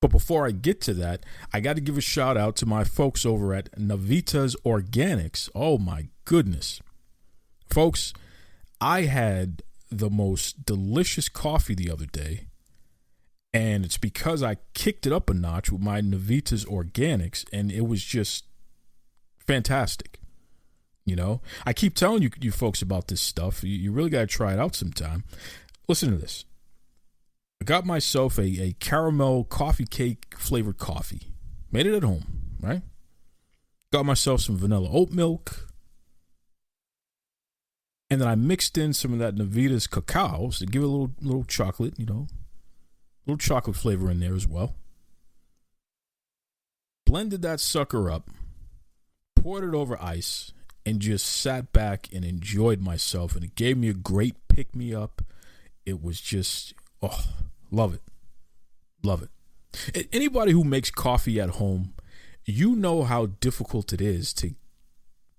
But before I get to that, I got to give a shout out to my folks over at Navita's Organics. Oh my goodness. Folks, I had the most delicious coffee the other day, and it's because I kicked it up a notch with my Navita's Organics, and it was just fantastic. You know, I keep telling you folks about this stuff. You really got to try it out sometime. Listen to this. I got myself a caramel coffee cake flavored coffee. Made it at home, right? Got myself some vanilla oat milk. And then I mixed in some of that Navitas cacao to give it a little chocolate, a little chocolate flavor in there as well. Blended that sucker up, poured it over ice, and just sat back and enjoyed myself. And it gave me a great pick-me-up. It was just, love it. Love it. Anybody who makes coffee at home, you know how difficult it is to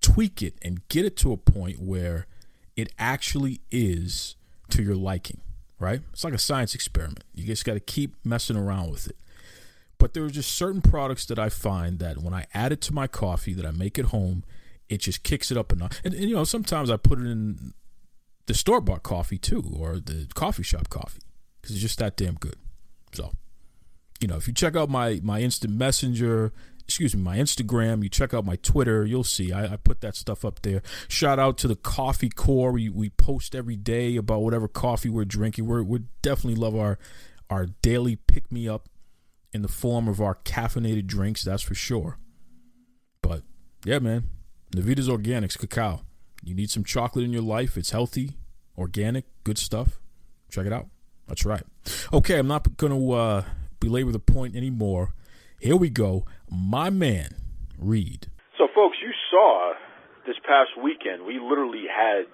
tweak it and get it to a point where it actually is to your liking, right? It's like a science experiment. You just got to keep messing around with it. But there are just certain products that I find that when I add it to my coffee that I make at home, it just kicks it up a notch. And sometimes I put it in the store-bought coffee too, or the coffee shop coffee, because it's just that damn good. So, if you check out my instant messenger, my Instagram, you check out my Twitter, you'll see I put that stuff up there. Shout out to the Coffee Core. We post every day about whatever coffee we're drinking. We definitely love our daily pick-me-up in the form of our caffeinated drinks, that's for sure. But, yeah, man, Navitas Organics Cacao. You need some chocolate in your life. It's healthy, organic, good stuff. Check it out. That's right. Okay, I'm not going to belabor the point anymore. Here we go. My man, Reed. So, folks, you saw this past weekend, we literally had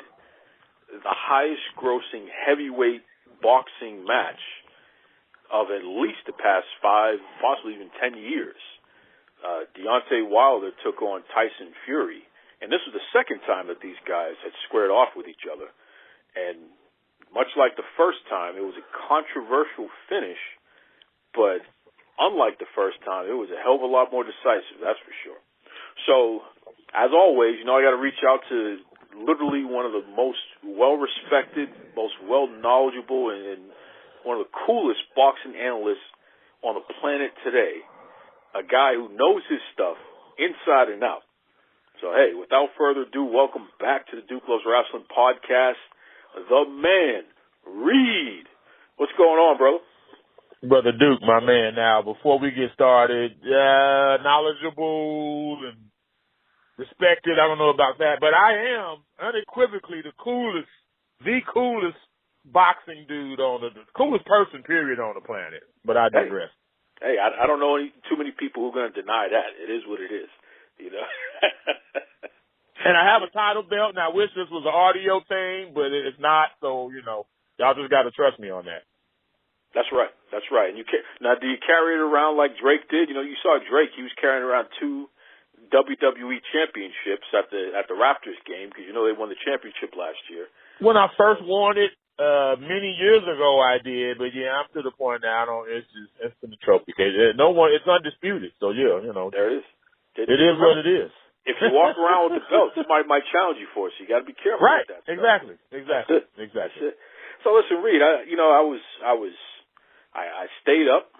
the highest grossing heavyweight boxing match of at least the past 5, possibly even 10 years. Deontay Wilder took on Tyson Fury. And this was the second time that these guys had squared off with each other. And much like the first time, it was a controversial finish, but unlike the first time, it was a hell of a lot more decisive, that's for sure. So, as always, I got to reach out to literally one of the most well-respected, most well-knowledgeable, and one of the coolest boxing analysts on the planet today, a guy who knows his stuff inside and out. So, hey, without further ado, welcome back to the Duke Loves Wrestling podcast, the man, Reed. What's going on, brother? Brother Duke, my man. Now, before we get started, knowledgeable and respected, I don't know about that, but I am unequivocally the coolest boxing dude the coolest person, period, on the planet. But I digress. Hey, I don't know too many people who are going to deny that. It is what it is, And I have a title belt, and I wish this was an audio thing, but it's not, so, y'all just got to trust me on that. That's right. And now, do you carry it around like Drake did? You saw Drake. He was carrying around 2 WWE championships at the Raptors game because they won the championship last year. When I first won it many years ago, I did, but yeah, I'm to the point now. It's just instant trophy. It's undisputed. So yeah, there it is. It is what it is. If you walk around with the belt, somebody might challenge you for it. So you got to be careful. Right. With that. Exactly. That's it. So listen, Reed. I stayed up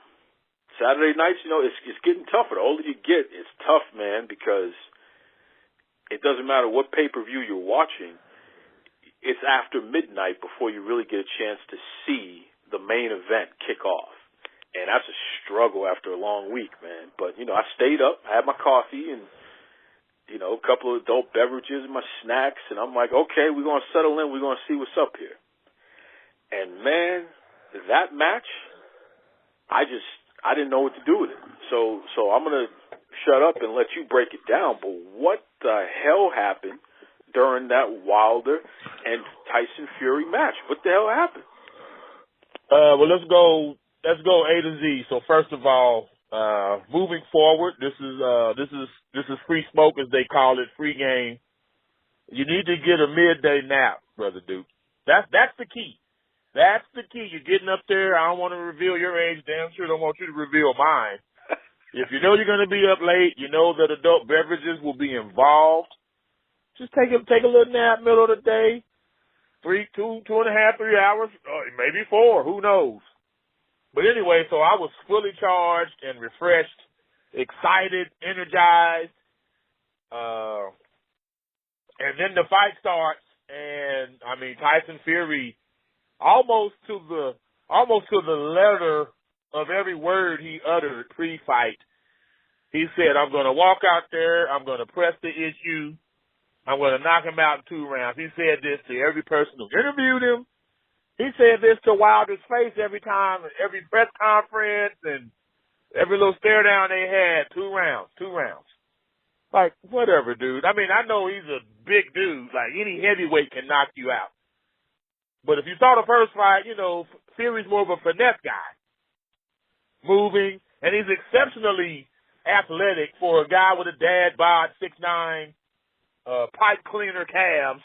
Saturday nights. It's getting tougher. The older you get, it's tough, man, because it doesn't matter what pay-per-view you're watching. It's after midnight before you really get a chance to see the main event kick off. And that's a struggle after a long week, man. But, I stayed up, I had my coffee and, a couple of adult beverages and my snacks. And I'm like, okay, we're going to settle in. We're going to see what's up here. And, man, that match, I didn't know what to do with it. So I'm going to shut up and let you break it down. But what the hell happened during that Wilder and Tyson Fury match? What the hell happened? Well, let's go A to Z. So first of all, moving forward, this is free smoke, as they call it, free game. You need to get a midday nap, Brother Duke. That's the key. That's the key. You're getting up there. I don't want to reveal your age. Damn sure don't want you to reveal mine. If you know you're going to be up late, you know that adult beverages will be involved. Just take a little nap, middle of the day, 2.5, 3 hours, maybe 4. Who knows? But anyway, so I was fully charged and refreshed, excited, energized, and then the fight starts, and Tyson Fury, almost to the letter of every word he uttered pre-fight, he said, "I'm going to walk out there, I'm going to press the issue, I'm going to knock him out in 2 rounds. He said this to every person who interviewed him. He said this to Wilder's face every time, every press conference, and every little stare down they had. 2 rounds. Like, whatever, dude. I mean, I know he's a big dude. Like, any heavyweight can knock you out. But if you saw the first fight, you know, Fury's more of a finesse guy. Moving, and he's exceptionally athletic for a guy with a dad bod, 6'9", pipe cleaner calves.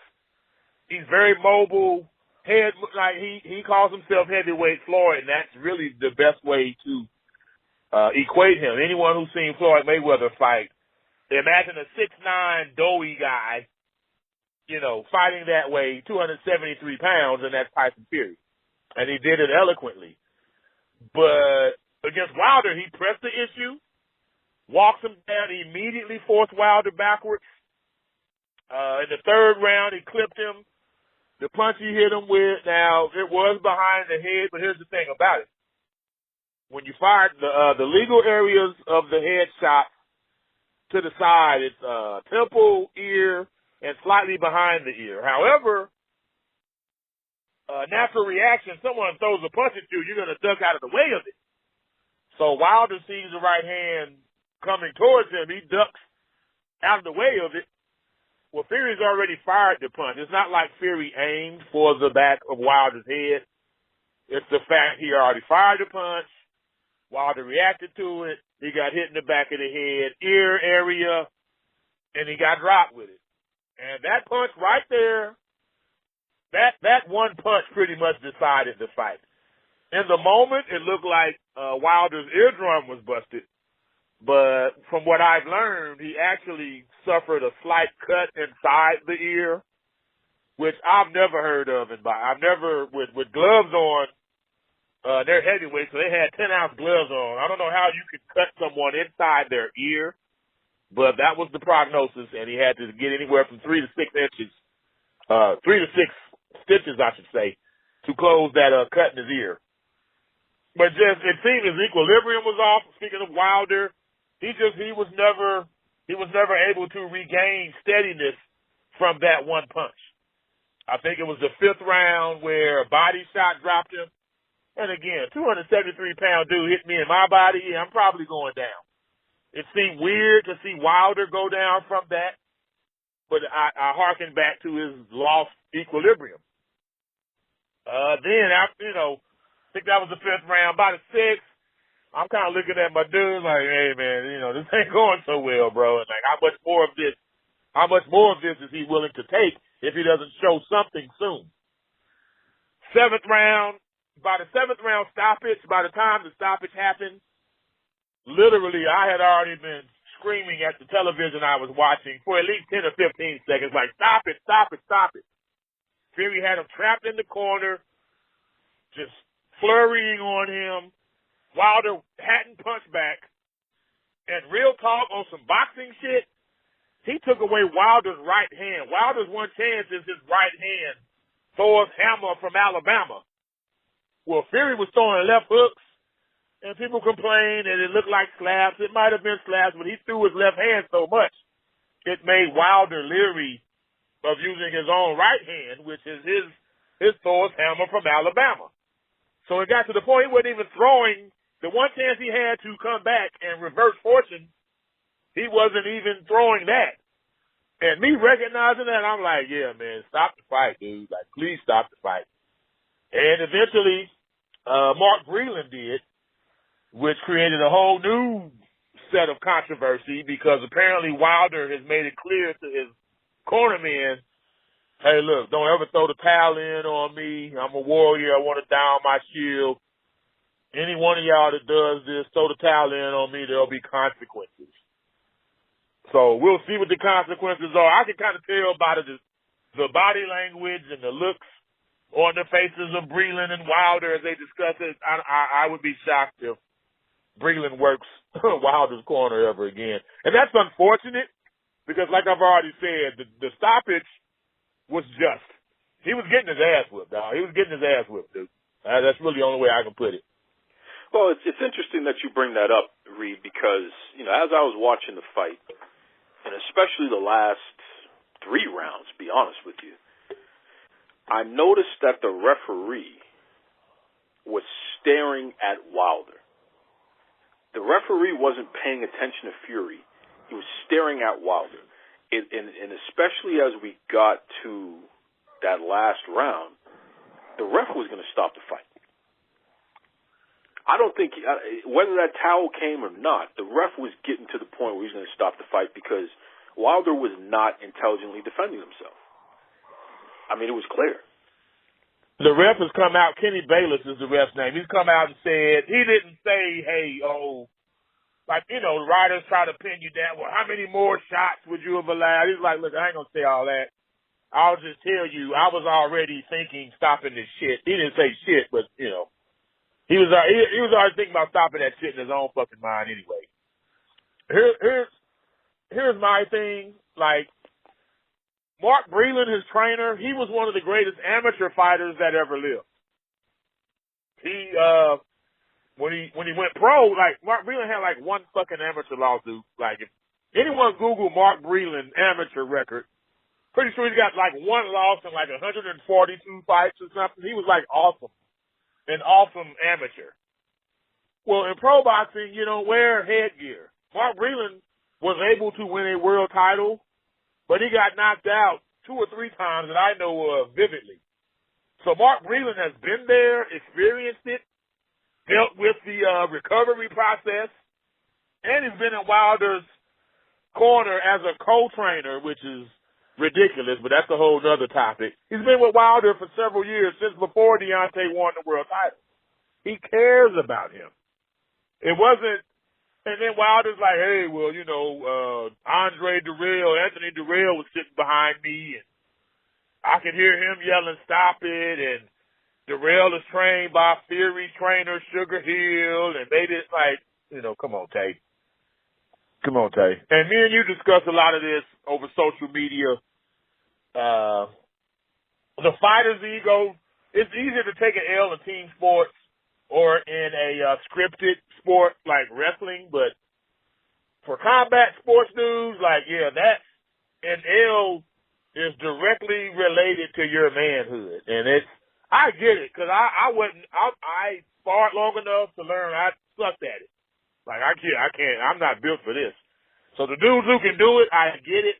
He's very mobile. Head, like he calls himself heavyweight Floyd, and that's really the best way to equate him. Anyone who's seen Floyd Mayweather fight, imagine a 6'9" doughy guy, you know, fighting that way, 273 pounds, and that's Tyson Fury. And he did it eloquently. But against Wilder, he pressed the issue, walks him down, immediately forced Wilder backwards. In the 3rd round, he clipped him. The punch he hit him with, now, it was behind the head, but here's the thing about it. When you fired the legal areas of the head shot to the side, it's temple, ear, and slightly behind the ear. However, natural reaction, someone throws a punch at you, you're going to duck out of the way of it. So Wilder sees the right hand coming towards him. He ducks out of the way of it. Well, Fury's already fired the punch. It's not like Fury aimed for the back of Wilder's head. It's the fact he already fired the punch. Wilder reacted to it. He got hit in the back of the head, ear area, and he got dropped with it. And that punch right there, that one punch pretty much decided the fight. In the moment, it looked like Wilder's eardrum was busted. But from what I've learned, he actually suffered a slight cut inside the ear, which I've never heard of. And I've never, with gloves on, they're heavyweight, so they had 10-ounce gloves on. I don't know how you could cut someone inside their ear, but that was the prognosis, and he had to get anywhere from 3 to 6 inches, 3 to 6 stitches, I should say, to close that cut in his ear. But just, it seemed his equilibrium was off. Speaking of Wilder, he was never able to regain steadiness from that one punch. I think it was the 5th round where a body shot dropped him. And again, 273-pound dude hit me in my body. Yeah, I'm probably going down. It seemed weird to see Wilder go down from that, but I hearken back to his lost equilibrium. Then after, I think that was the 5th round. By the 6th, I'm kind of looking at my dude like, hey man, this ain't going so well, bro. And like, how much more of this is he willing to take if he doesn't show something soon? 7th round, by the 7th round stoppage, by the time the stoppage happened, literally I had already been screaming at the television I was watching for at least 10 or 15 seconds, like, stop it, stop it, stop it. Fury had him trapped in the corner, just flurrying on him. Wilder hadn't punched back. And real talk on some boxing shit, he took away Wilder's right hand. Wilder's one chance is his right hand, Thor's hammer from Alabama. Well, Fury was throwing left hooks, and people complained that it looked like slaps. It might have been slaps, but he threw his left hand so much, it made Wilder leery of using his own right hand, which is his Thor's hammer from Alabama. So it got to the point he wasn't even throwing. The one chance he had to come back and reverse fortune, he wasn't even throwing that. And me recognizing that, I'm like, yeah, man, stop the fight, dude. Like, please stop the fight. And eventually, Mark Breland did, which created a whole new set of controversy because apparently Wilder has made it clear to his cornermen, hey, look, don't ever throw the towel in on me. I'm a warrior. I want to die on my shield. Any one of y'all that does this, throw the towel in on me, there'll be consequences. So we'll see what the consequences are. I can kind of tell by the body language and the looks on the faces of Breland and Wilder as they discuss it. I would be shocked if Breland works Wilder's corner ever again. And that's unfortunate because, like I've already said, the stoppage was just. He was getting his ass whipped, dog. He was getting his ass whipped, dude. That's really the only way I can put it. Well, it's interesting that you bring that up, Reed, because, as I was watching the fight, and especially the last 3 rounds, to be honest with you. I noticed that the referee was staring at Wilder. The referee wasn't paying attention to Fury. He was staring at Wilder. And especially as we got to that last round, the ref was going to stop the fight. I don't think, whether that towel came or not, the ref was getting to the point where he was going to stop the fight because Wilder was not intelligently defending himself. I mean, it was clear. The ref has come out, Kenny Bayless is the ref's name. He's come out and said, he didn't say, hey, like, the writers try to pin you down. Well, how many more shots would you have allowed? He's like, look, I ain't going to say all that. I'll just tell you, I was already thinking stopping this shit. He didn't say shit, but, he was already thinking about stopping that shit in his own fucking mind anyway. Here's my thing. Like, Mark Breland, his trainer, he was one of the greatest amateur fighters that ever lived. He, when he went pro, like, Mark Breland had like one fucking amateur lawsuit. Like, if anyone Google Mark Breland amateur record, pretty sure he's got like one loss in like 142 fights or something. He was like awesome. An awesome amateur. Well, in pro boxing, you don't wear headgear. Mark Breland was able to win a world title, but he got knocked out 2 or 3 times that I know of vividly. So Mark Breland has been there, experienced it, dealt with the recovery process, and he's been in Wilder's corner as a co-trainer, which is ridiculous, but that's a whole other topic. He's been with Wilder for several years, since before Deontay won the world title. He cares about him. It wasn't, and then Wilder's like, hey, well, Anthony Durrell was sitting behind me, and I could hear him yelling, stop it, and Durrell is trained by Fury's trainer, Sugar Hill, and they just like, come on, Tay. Come on, Tay. And me and you discussed a lot of this over social media. The fighter's ego, it's easier to take an L in team sports or in a scripted sport like wrestling, but for combat sports news, like, yeah, that's an L is directly related to your manhood. And I get it, because I sparred long enough to learn I sucked at it. Like, I can't, I'm not built for this. So the dudes who can do it, I get it.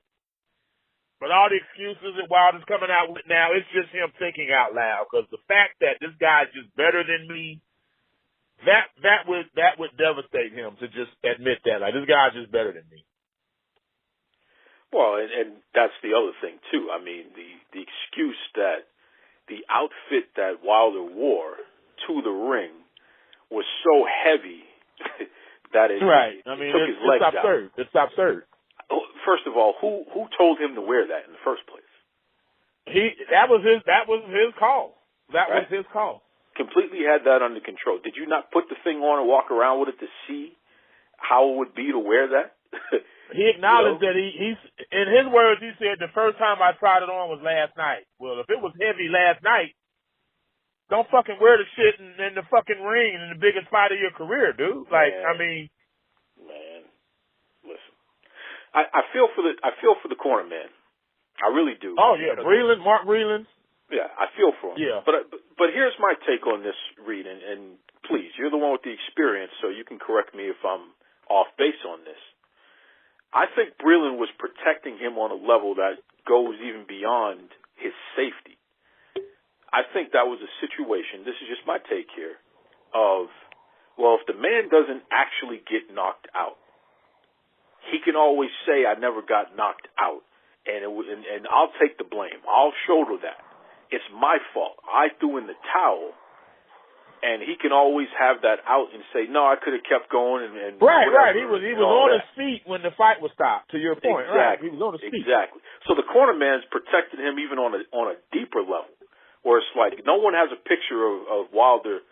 But all the excuses that Wilder's coming out with now, it's just him thinking out loud. Because the fact that this guy's just better than me, that would devastate him to just admit that. Like, this guy's just better than me. Well, and that's the other thing, too. I mean, the excuse that the outfit that Wilder wore to the ring was so heavy that it took his legs out. It's absurd. First of all, who told him to wear that in the first place? That was his call. That was his call. Completely had that under control. Did you not put the thing on and walk around with it to see how it would be to wear that? He acknowledged that he's, in his words, he said, the first time I tried it on was last night. Well, if it was heavy last night, don't fucking wear the shit in the fucking ring in the biggest fight of your career, dude. Like, man, listen, I feel for the corner man. I really do. Oh yeah, Mark Breland. Yeah, I feel for him. Yeah. But here's my take on this, Reed, and please, you're the one with the experience, so you can correct me if I'm off base on this. I think Breland was protecting him on a level that goes even beyond his safety. I think that was a situation, this is just my take here, of, well, if the man doesn't actually get knocked out, he can always say, I never got knocked out, and I'll take the blame. I'll shoulder that. It's my fault. I threw in the towel. And he can always have that out and say, no, I could have kept going. And right. He was on his feet when the fight was stopped, to your point. Exactly. Right. He was on his feet. Exactly. So the corner man's protected him even on a deeper level, where it's like no one has a picture of Wilder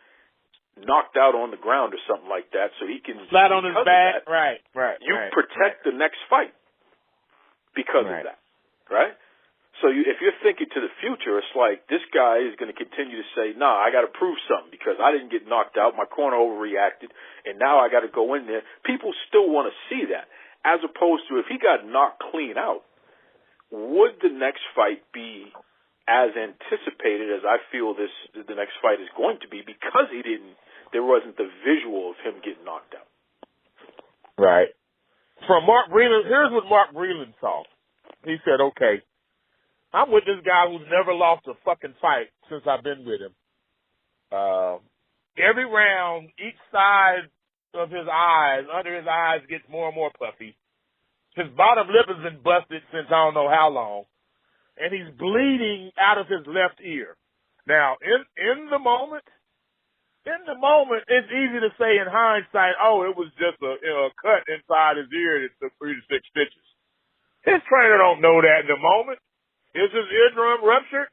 knocked out on the ground or something like that, so he can flat on his back. Right. You protect the next fight because of that, right? So if you're thinking to the future, it's like this guy is going to continue to say, nah, I got to prove something because I didn't get knocked out. My corner overreacted, and now I got to go in there. People still want to see that, as opposed to if he got knocked clean out, would the next fight be as anticipated as I feel the next fight is going to be, because there wasn't the visual of him getting knocked out. Right. From Mark Breland, here's what Mark Breland saw. He said, okay, I'm with this guy who's never lost a fucking fight since I've been with him. Every round, each side of his eyes, under his eyes, gets more and more puffy. His bottom lip has been busted since I don't know how long. And he's bleeding out of his left ear. Now, in the moment, it's easy to say in hindsight, oh, it was just a cut inside his ear that took 3 to 6 stitches. His trainer don't know that in the moment. Is his eardrum ruptured?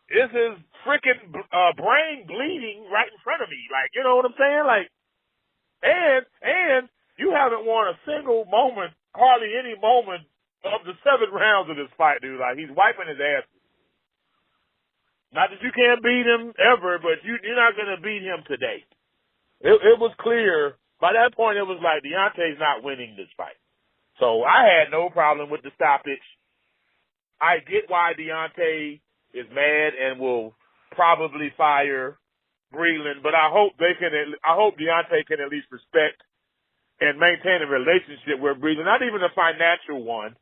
Is his freaking brain bleeding right in front of me? Like, you know what I'm saying? Like, and you haven't won a single moment, hardly any moment of the 7 rounds of this fight, dude. Like, he's wiping his ass. Not that you can't beat him ever, but you're not going to beat him today. It was clear. By that point, it was like Deontay's not winning this fight. So I had no problem with the stoppage. I get why Deontay is mad and will probably fire Breland, but I hope Deontay can at least respect and maintain a relationship with Breland, not even a financial one,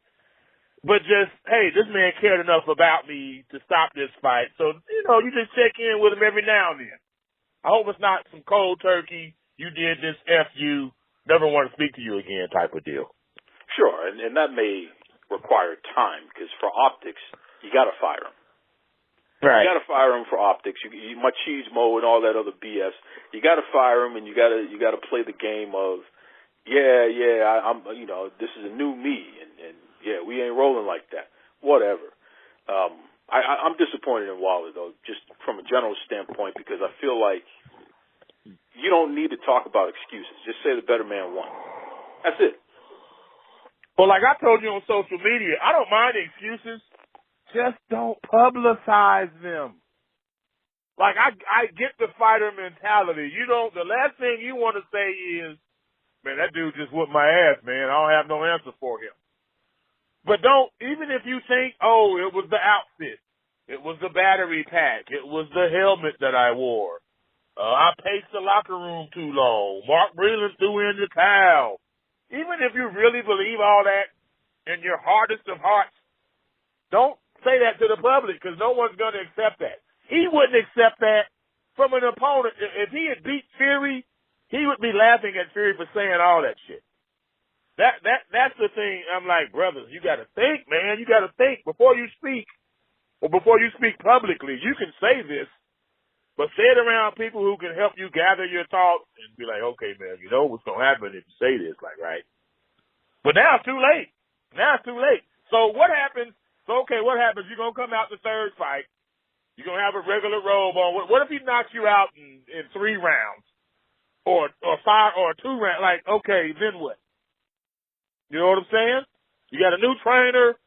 but just, hey, this man cared enough about me to stop this fight. So, you just check in with him every now and then. I hope it's not some cold turkey, you did this, F you, never want to speak to you again type of deal. Sure, and that may require time, because for optics, you got to fire him. Right. You got to fire him for optics. You machismo and all that other BS. You got to fire him, and you got to play the game of, I'm this is a new me, and we ain't rolling like that. Whatever. I'm disappointed in Wilder, though, just from a general standpoint, because I feel like you don't need to talk about excuses. Just say the better man won. That's it. Well, like I told you on social media, I don't mind the excuses. Just don't publicize them. Like, I get the fighter mentality. The last thing you want to say is, man, that dude just whooped my ass, man. I don't have no answer for him. But even if you think, oh, it was the outfit, it was the battery pack, it was the helmet that I wore, I paced the locker room too long, Mark Breland threw in the towel. Even if you really believe all that in your hardest of hearts, don't say that to the public, because no one's going to accept that. He wouldn't accept that from an opponent. If he had beat Fury, he would be laughing at Fury for saying all that shit. That's the thing. I'm like, brothers, you got to think, man. You got to think before you speak, or before you speak publicly. You can say this, but say it around people who can help you gather your thoughts and be like, okay, man, you know what's going to happen if you say this, like, right? But now it's too late. So what happens? What happens? You're going to come out the third fight. You're going to have a regular robe on. What if he knocks you out in 3 rounds or 5 or 2 rounds? Like, okay, then what? You know what I'm saying? You got a new trainer.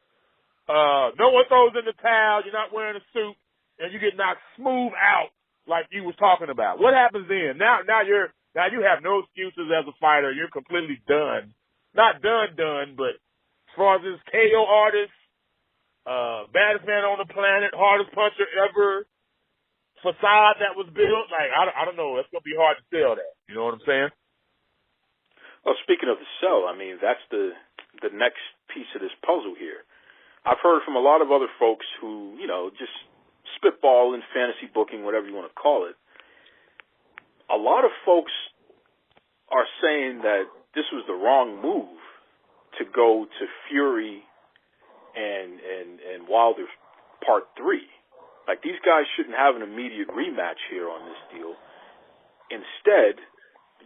No one throws in the towel. You're not wearing a suit, and you get knocked smooth out like you was talking about. What happens then? Now you have no excuses as a fighter. You're completely done. Not done, but as far as this KO artist, baddest man on the planet, hardest puncher ever, facade that was built, like, I don't know. It's going to be hard to sell that. You know what I'm saying? Well, speaking of the sell, I mean, that's the next piece of this puzzle here. I've heard from a lot of other folks who, just spitball in fantasy booking, whatever you want to call it. A lot of folks are saying that this was the wrong move to go to Fury and Wilder Part 3. Like, these guys shouldn't have an immediate rematch here on this deal. Instead,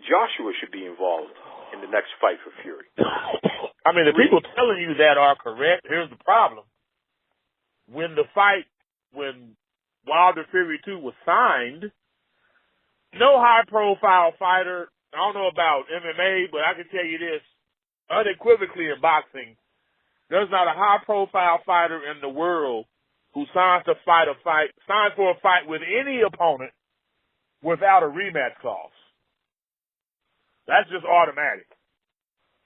Joshua should be involved in the next fight for Fury. I mean, the people telling you that are correct. Here's the problem. When Wilder Fury 2 was signed, no high-profile fighter, I don't know about MMA, but I can tell you this, unequivocally in boxing, there's not a high-profile fighter in the world who signs for a fight with any opponent without a rematch clause. That's just automatic.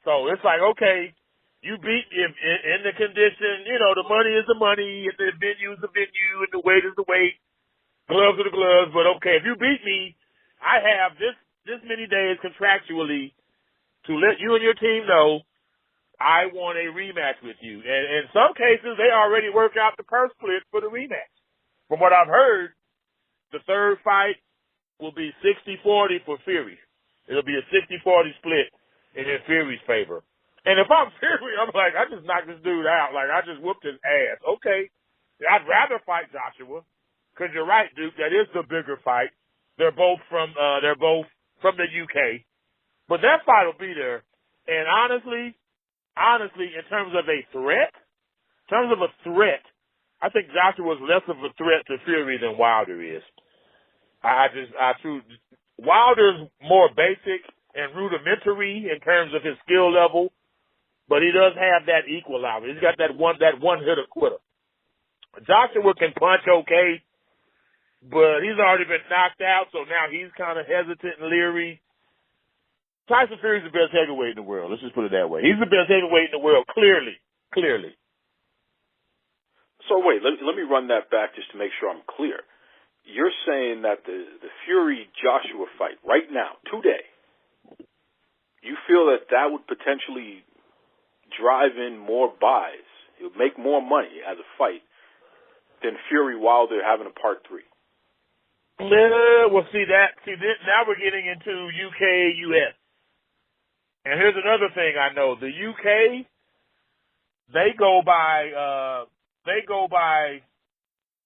So it's like, okay, You beat him in the condition, the money is the money, and the venue is the venue, and the weight is the weight, gloves are the gloves. But okay, if you beat me, I have this many days contractually to let you and your team know I want a rematch with you. And in some cases, they already work out the purse split for the rematch. From what I've heard, the third fight will be 60-40 for Fury. It'll be a 60-40 split in Fury's favor. And if I'm Fury, I'm like, I just knocked this dude out. Like, I just whooped his ass. Okay. I'd rather fight Joshua. Because you're right, Duke. That is the bigger fight. They're both from the UK. But that fight will be there. And honestly, in terms of a threat, I think Joshua's less of a threat to Fury than Wilder is. Wilder's more basic and rudimentary in terms of his skill level, but he does have that equalizer. He's got that one hitter quitter. Joshua can punch okay, but he's already been knocked out, so now he's kind of hesitant and leery. Tyson Fury's the best heavyweight in the world. Let's just put it that way. He's the best heavyweight in the world, clearly. So wait, let me run that back just to make sure I'm clear. You're saying that the Fury-Joshua fight right now, today, you feel that would potentially drive in more buys, it would make more money as a fight than Fury-Wilder having a part 3? Well, now we're getting into UK, US. And here's another thing I know. The UK, they go by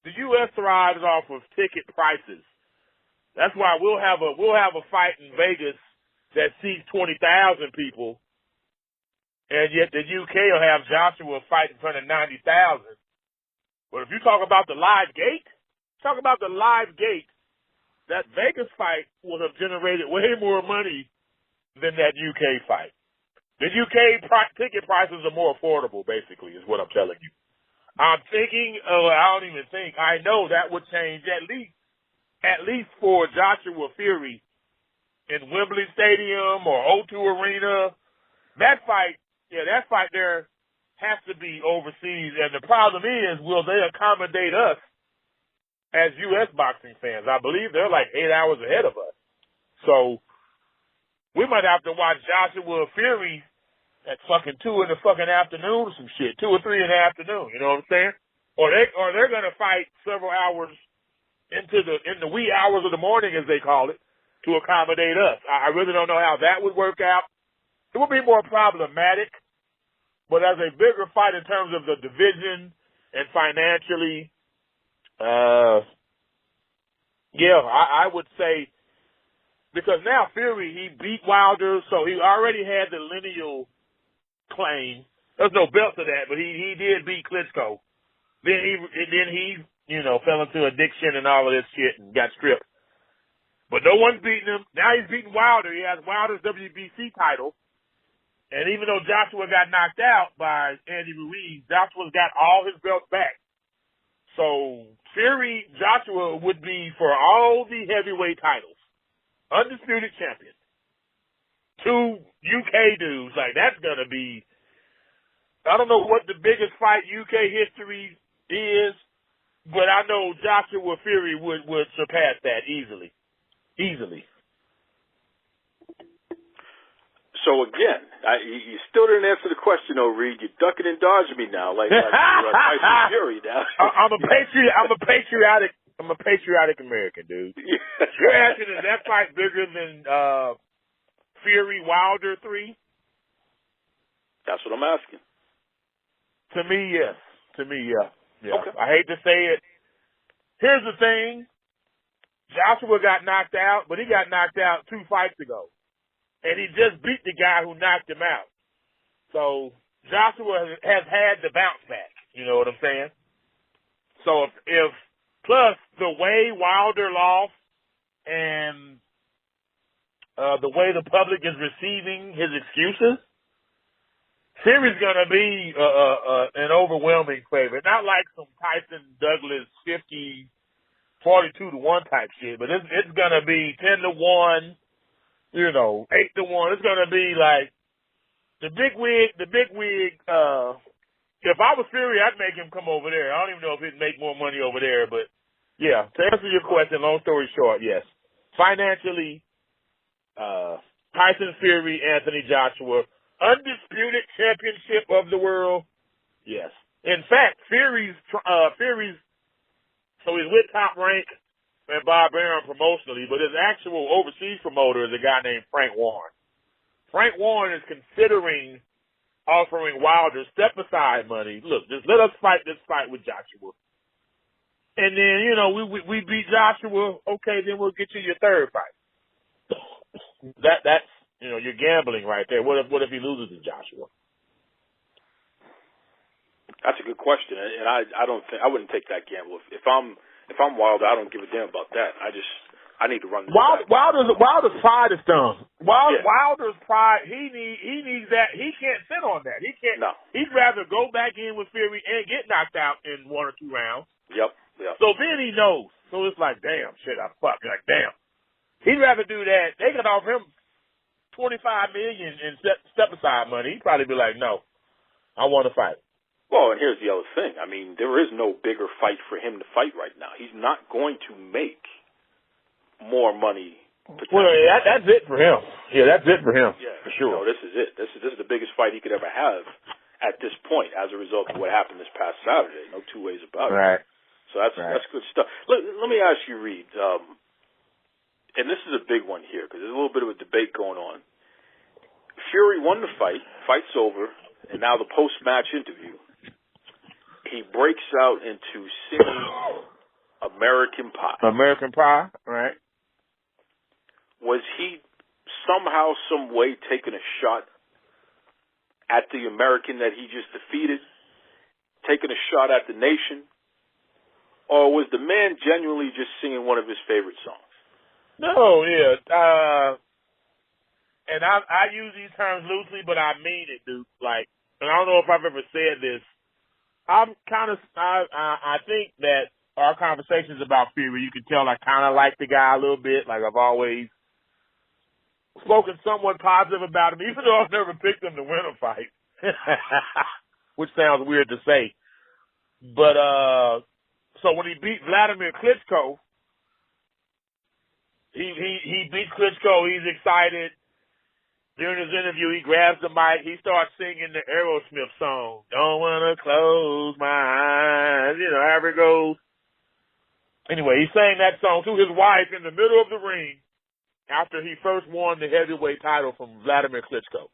the US thrives off of ticket prices. That's why we'll have a fight in Vegas that seats 20,000 people, and yet the UK will have Joshua fight in front of 90,000. But if you talk about the live gate, that Vegas fight would have generated way more money than that UK fight. The UK ticket prices are more affordable, basically, is what I'm telling you. I'm thinking, I know that would change at least for Joshua Fury in Wembley Stadium or O2 Arena. That fight there has to be overseas. And the problem is, will they accommodate us as U.S. boxing fans? I believe they're like 8 hours ahead of us. So we might have to watch Joshua Fury at fucking 2 in the fucking afternoon or some shit, 2 or 3 in the afternoon. You know what I'm saying? Or they're gonna fight several hours in the wee hours of the morning, as they call it, to accommodate us. I really don't know how that would work out. It would be more problematic, but as a bigger fight in terms of the division and financially, I would say, because now Fury, he beat Wilder, so he already had the lineal claim. There's no belt to that, but he did beat Klitschko. Then he fell into addiction and all of this shit and got stripped. But no one's beating him. Now he's beating Wilder. He has Wilder's WBC title. And even though Joshua got knocked out by Andy Ruiz, Joshua's got all his belts back. So Fury Joshua would be for all the heavyweight titles. Undisputed champion. 2 UK dudes. Like, that's going to be, I don't know what the biggest fight UK history is, but I know Joshua Fury would surpass that easily. So again, you still didn't answer the question, though, Reed. You're ducking and dodging me now, like you're Tyson Fury now. I'm a patriotic American, dude. You're asking, is that fight bigger than Fury Wilder 3? That's what I'm asking. To me, yes. Yeah. Okay. I hate to say it. Here's the thing. Joshua got knocked out, but he got knocked out 2 fights ago. And he just beat the guy who knocked him out. So Joshua has had the bounce back. You know what I'm saying? So if plus the way Wilder lost and the way the public is receiving his excuses, Fury's going to be an overwhelming favorite. Not like some Tyson Douglas 42-1 type shit, but it's going to be 10-1, 8-1. It's going to be like The big wig. If I was Fury, I'd make him come over there. I don't even know if he'd make more money over there, but yeah. To answer your question, long story short, yes. Financially, Tyson Fury, Anthony Joshua, undisputed championship of the world. Yes. In fact, Fury's so he's with Top Rank and Bob Arum promotionally, but his actual overseas promoter is a guy named Frank Warren. Frank Warren is considering offering Wilder step-aside money. Look, just let us fight this fight with Joshua. And then, we beat Joshua. Okay, then we'll get you your third fight. That's you're gambling right there. What if he loses to Joshua? That's a good question, and I wouldn't take that gamble. If I'm Wilder, I don't give a damn about that. I need to run this back. Wilder's pride is done. Wilder's pride, he needs that. He can't sit on that. He can't. No. He'd rather go back in with Fury and get knocked out in 1 or 2 rounds. Yep. So then he knows. So it's like, damn, shit, I fucked. Like, damn. He'd rather do that. They could offer him $25 million in step aside money. He'd probably be like, no, I want to fight. Well, and here's the other thing. I mean, there is no bigger fight for him to fight right now. He's not going to make more money. Well, that's it for him. Yeah, that's it for him. Yeah, for sure. No, this is it. This is the biggest fight he could ever have at this point as a result of what happened this past Saturday. No two ways about it. Right. So that's good stuff. Let me ask you, Reed, and this is a big one here because there's a little bit of a debate going on. Fury won the fight. Fight's over, and now the post-match interview. He breaks out into singing American Pie. American Pie, right. Was he somehow, some way taking a shot at the American that he just defeated, taking a shot at the nation, or was the man genuinely just singing one of his favorite songs? No, yeah. And I use these terms loosely, but I mean it, dude. Like, and I don't know if I've ever said this. I think that our conversations about Fury, you can tell I kind of like the guy a little bit. Like, I've always spoken somewhat positive about him, even though I've never picked him to win a fight, which sounds weird to say. But so when he beat Vladimir Klitschko, he beats Klitschko. He's excited. During his interview, he grabs the mic. He starts singing the Aerosmith song, "Don't Wanna Close My Eyes," however it goes. Anyway, he sang that song to his wife in the middle of the ring after he first won the heavyweight title from Vladimir Klitschko.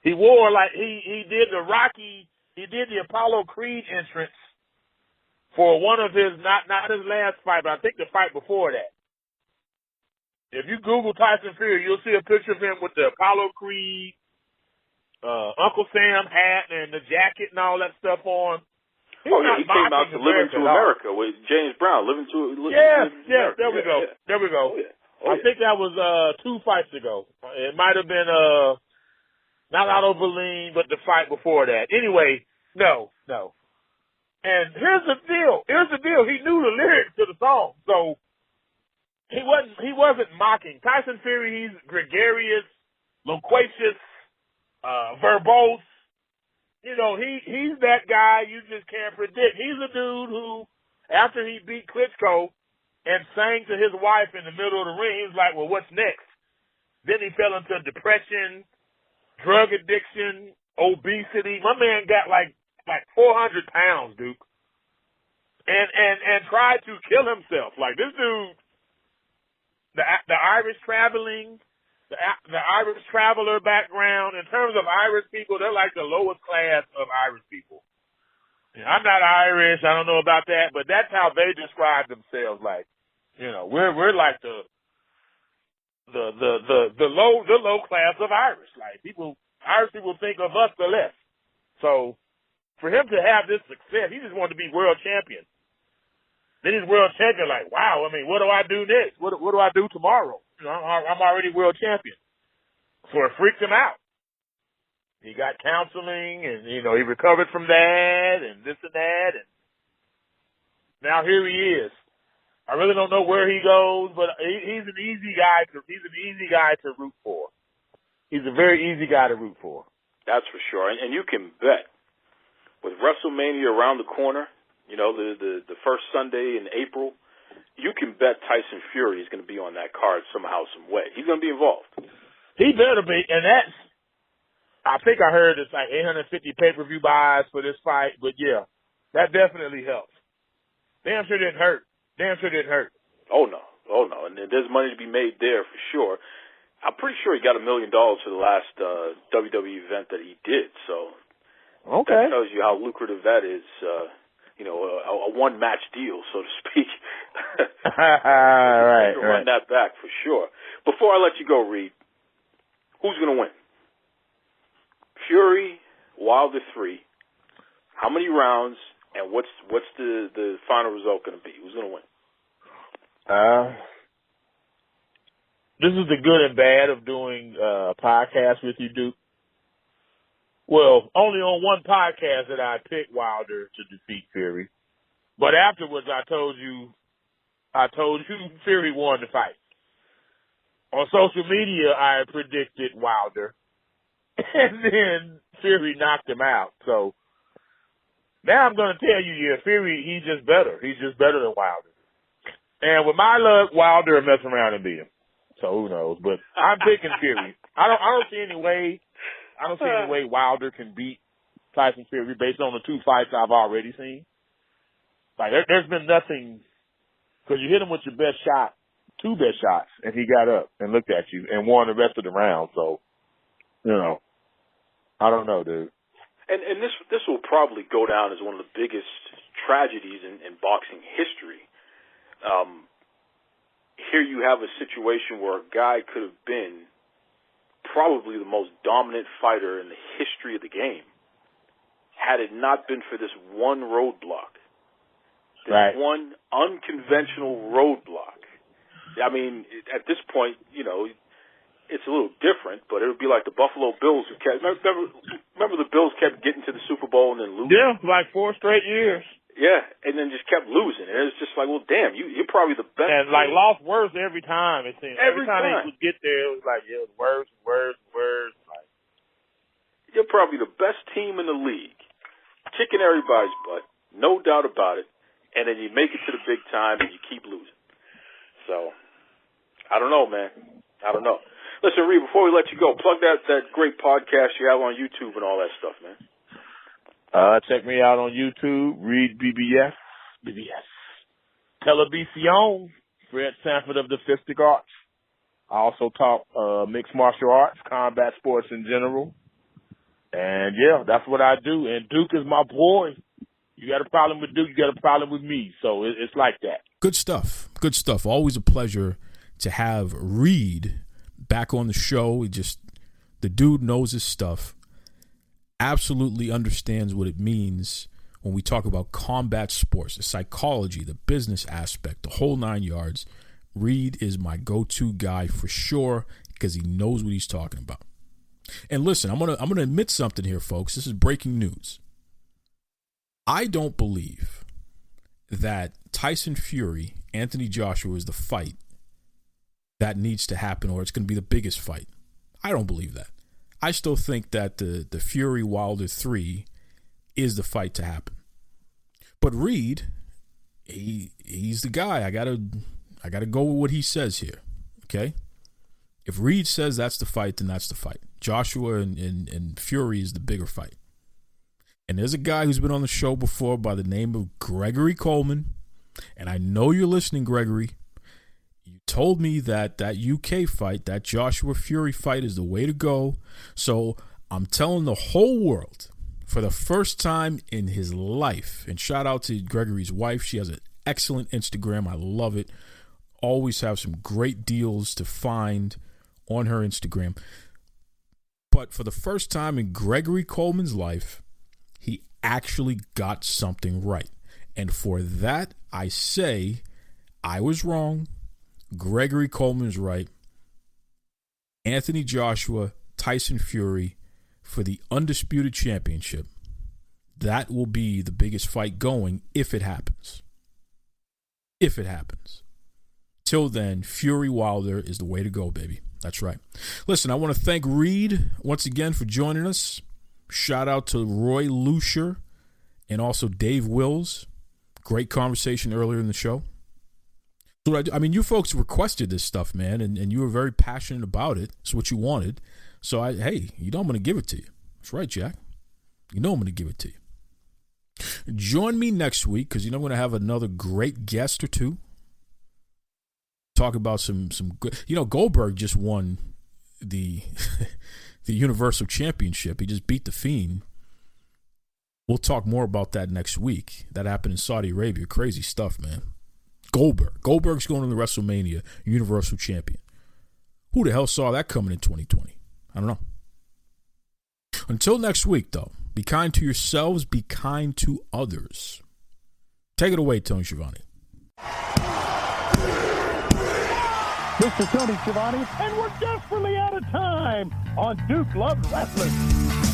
He wore he did the Apollo Creed entrance for one of his, not his last fight, but I think the fight before that. If you Google Tyson Fury, you'll see a picture of him with the Apollo Creed, Uncle Sam hat and the jacket and all that stuff on. He came out to Living to America with James Brown. Yes, there we go. Yeah. There we go. Oh, yeah. I think that was 2 fights ago. It might have been not Otto Berlin, but the fight before that. Anyway, no. And here's the deal. He knew the lyrics to the song, so he wasn't mocking. Tyson Fury, he's gregarious, loquacious, verbose. He's that guy you just can't predict. He's a dude who, after he beat Klitschko and sang to his wife in the middle of the ring, he was like, well, what's next? Then he fell into depression, drug addiction, obesity. My man got like 400 pounds, Duke. And tried to kill himself. Like, this dude, the Irish traveling, the Irish traveler background, in terms of Irish people, they're like the lowest class of Irish people. I'm not Irish, I don't know about that, but that's how they describe themselves. Like, we're like the low class of Irish. Like, Irish people think of us the less. So for him to have this success, he just wanted to be world champion. Then he's world champion, like, wow, I mean, what do I do next? What do I do tomorrow? I'm already world champion. So it freaked him out. He got counseling and, he recovered from that and this and that. And now here he is. I really don't know where he goes, but he's an easy guy to root for. He's a very easy guy to root for. That's for sure. And you can bet with WrestleMania around the corner, the first Sunday in April, you can bet Tyson Fury is going to be on that card somehow, some way. He's going to be involved. He better be, and I think I heard it's like 850 pay-per-view buys for this fight, but yeah, that definitely helps. Damn sure didn't hurt. Oh no, and there's money to be made there for sure. I'm pretty sure he got $1 million for the last WWE event that he did, so that tells you how lucrative that is. A one-match deal, so to speak. Right. Run that back for sure. Before I let you go, Reed, who's going to win? Fury, Wilder 3. How many rounds, and what's the final result going to be? Who's going to win? This is the good and bad of doing a podcast with you, Duke. Well, only on one podcast did I pick Wilder to defeat Fury. But afterwards, I told you Fury won the fight. On social media, I predicted Wilder. And then Fury knocked him out. So now I'm going to tell you, Fury, he's just better. He's just better than Wilder. And with my luck, Wilder will mess around and beat him. So who knows? But I'm picking Fury. I don't see any way Wilder can beat Tyson Fury based on the 2 fights I've already seen. Like there's been nothing, because you hit him with your best shot, 2 best shots, and he got up and looked at you and won the rest of the round. So, I don't know, dude. And this will probably go down as one of the biggest tragedies in boxing history. Here you have a situation where a guy could have been probably the most dominant fighter in the history of the game had it not been for this one roadblock. This one unconventional roadblock. I mean, at this point, it's a little different, but it would be like the Buffalo Bills who kept. Remember the Bills kept getting to the Super Bowl and then losing? Yeah, like 4 straight years. Yeah, and then just kept losing. And it's just like, well, damn, you're probably the best. And like lost worse every time, it seemed. Every time they would get there, it was like, it was worse. Like, you're probably the best team in the league, kicking everybody's butt, no doubt about it. And then you make it to the big time and you keep losing. So, I don't know, man. I don't know. Listen, Reed, before we let you go, plug that great podcast you have on YouTube and all that stuff, man. Check me out on YouTube, Reed BBS. Televisión, Fred Sanford of the Fistic Arts. I also talk mixed martial arts, combat sports in general. And, yeah, that's what I do. And Duke is my boy. You got a problem with Duke, you got a problem with me. So it's like that. Good stuff. Always a pleasure to have Reed back on the show. The dude knows his stuff. Absolutely understands what it means when we talk about combat sports, the psychology, the business aspect, the whole 9 yards. Reed is my go-to guy for sure because he knows what he's talking about. And listen, I'm gonna admit something here, folks. This is breaking news. I don't believe that Tyson Fury, Anthony Joshua is the fight that needs to happen, or it's going to be the biggest fight. I don't believe that. I still think that the Fury Wilder 3 is the fight to happen. But Reed, he's the guy. I gotta go with what he says here. Okay? If Reed says that's the fight, then that's the fight. Joshua and Fury is the bigger fight. And there's a guy who's been on the show before by the name of Gregory Coleman. And I know you're listening, Gregory. You told me that UK fight, that Joshua Fury fight is the way to go. So I'm telling the whole world for the first time in his life, and shout out to Gregory's wife. She has an excellent Instagram. I love it. Always have some great deals to find on her Instagram. But for the first time in Gregory Coleman's life, he actually got something right. And for that, I say I was wrong. Gregory Coleman's right. Anthony Joshua, Tyson Fury for the undisputed championship. That will be the biggest fight going if it happens. If it happens. Till then, Fury Wilder is the way to go, baby. That's right. Listen, I want to thank Reed once again for joining us. Shout out to Roy Lucier and also Dave Wills. Great conversation earlier in the show. So I mean, you folks requested this stuff, man, and you were very passionate about it. It's what you wanted. So, hey, you know I'm going to give it to you. That's right, Jack. You know I'm going to give it to you. Join me next week because, you know, I'm going to have another great guest or two. Talk about some good. You know, Goldberg just won the the Universal Championship. He just beat The Fiend. We'll talk more about that next week. That happened in Saudi Arabia. Crazy stuff, man. Goldberg's going to the WrestleMania Universal Champion. Who the hell saw that coming in 2020? I don't know. Until next week, though, be kind to yourselves, be kind to others. Take it away, Tony Schiavone. Mr. Tony Schiavone, and we're desperately out of time on Duke Loves Wrestling.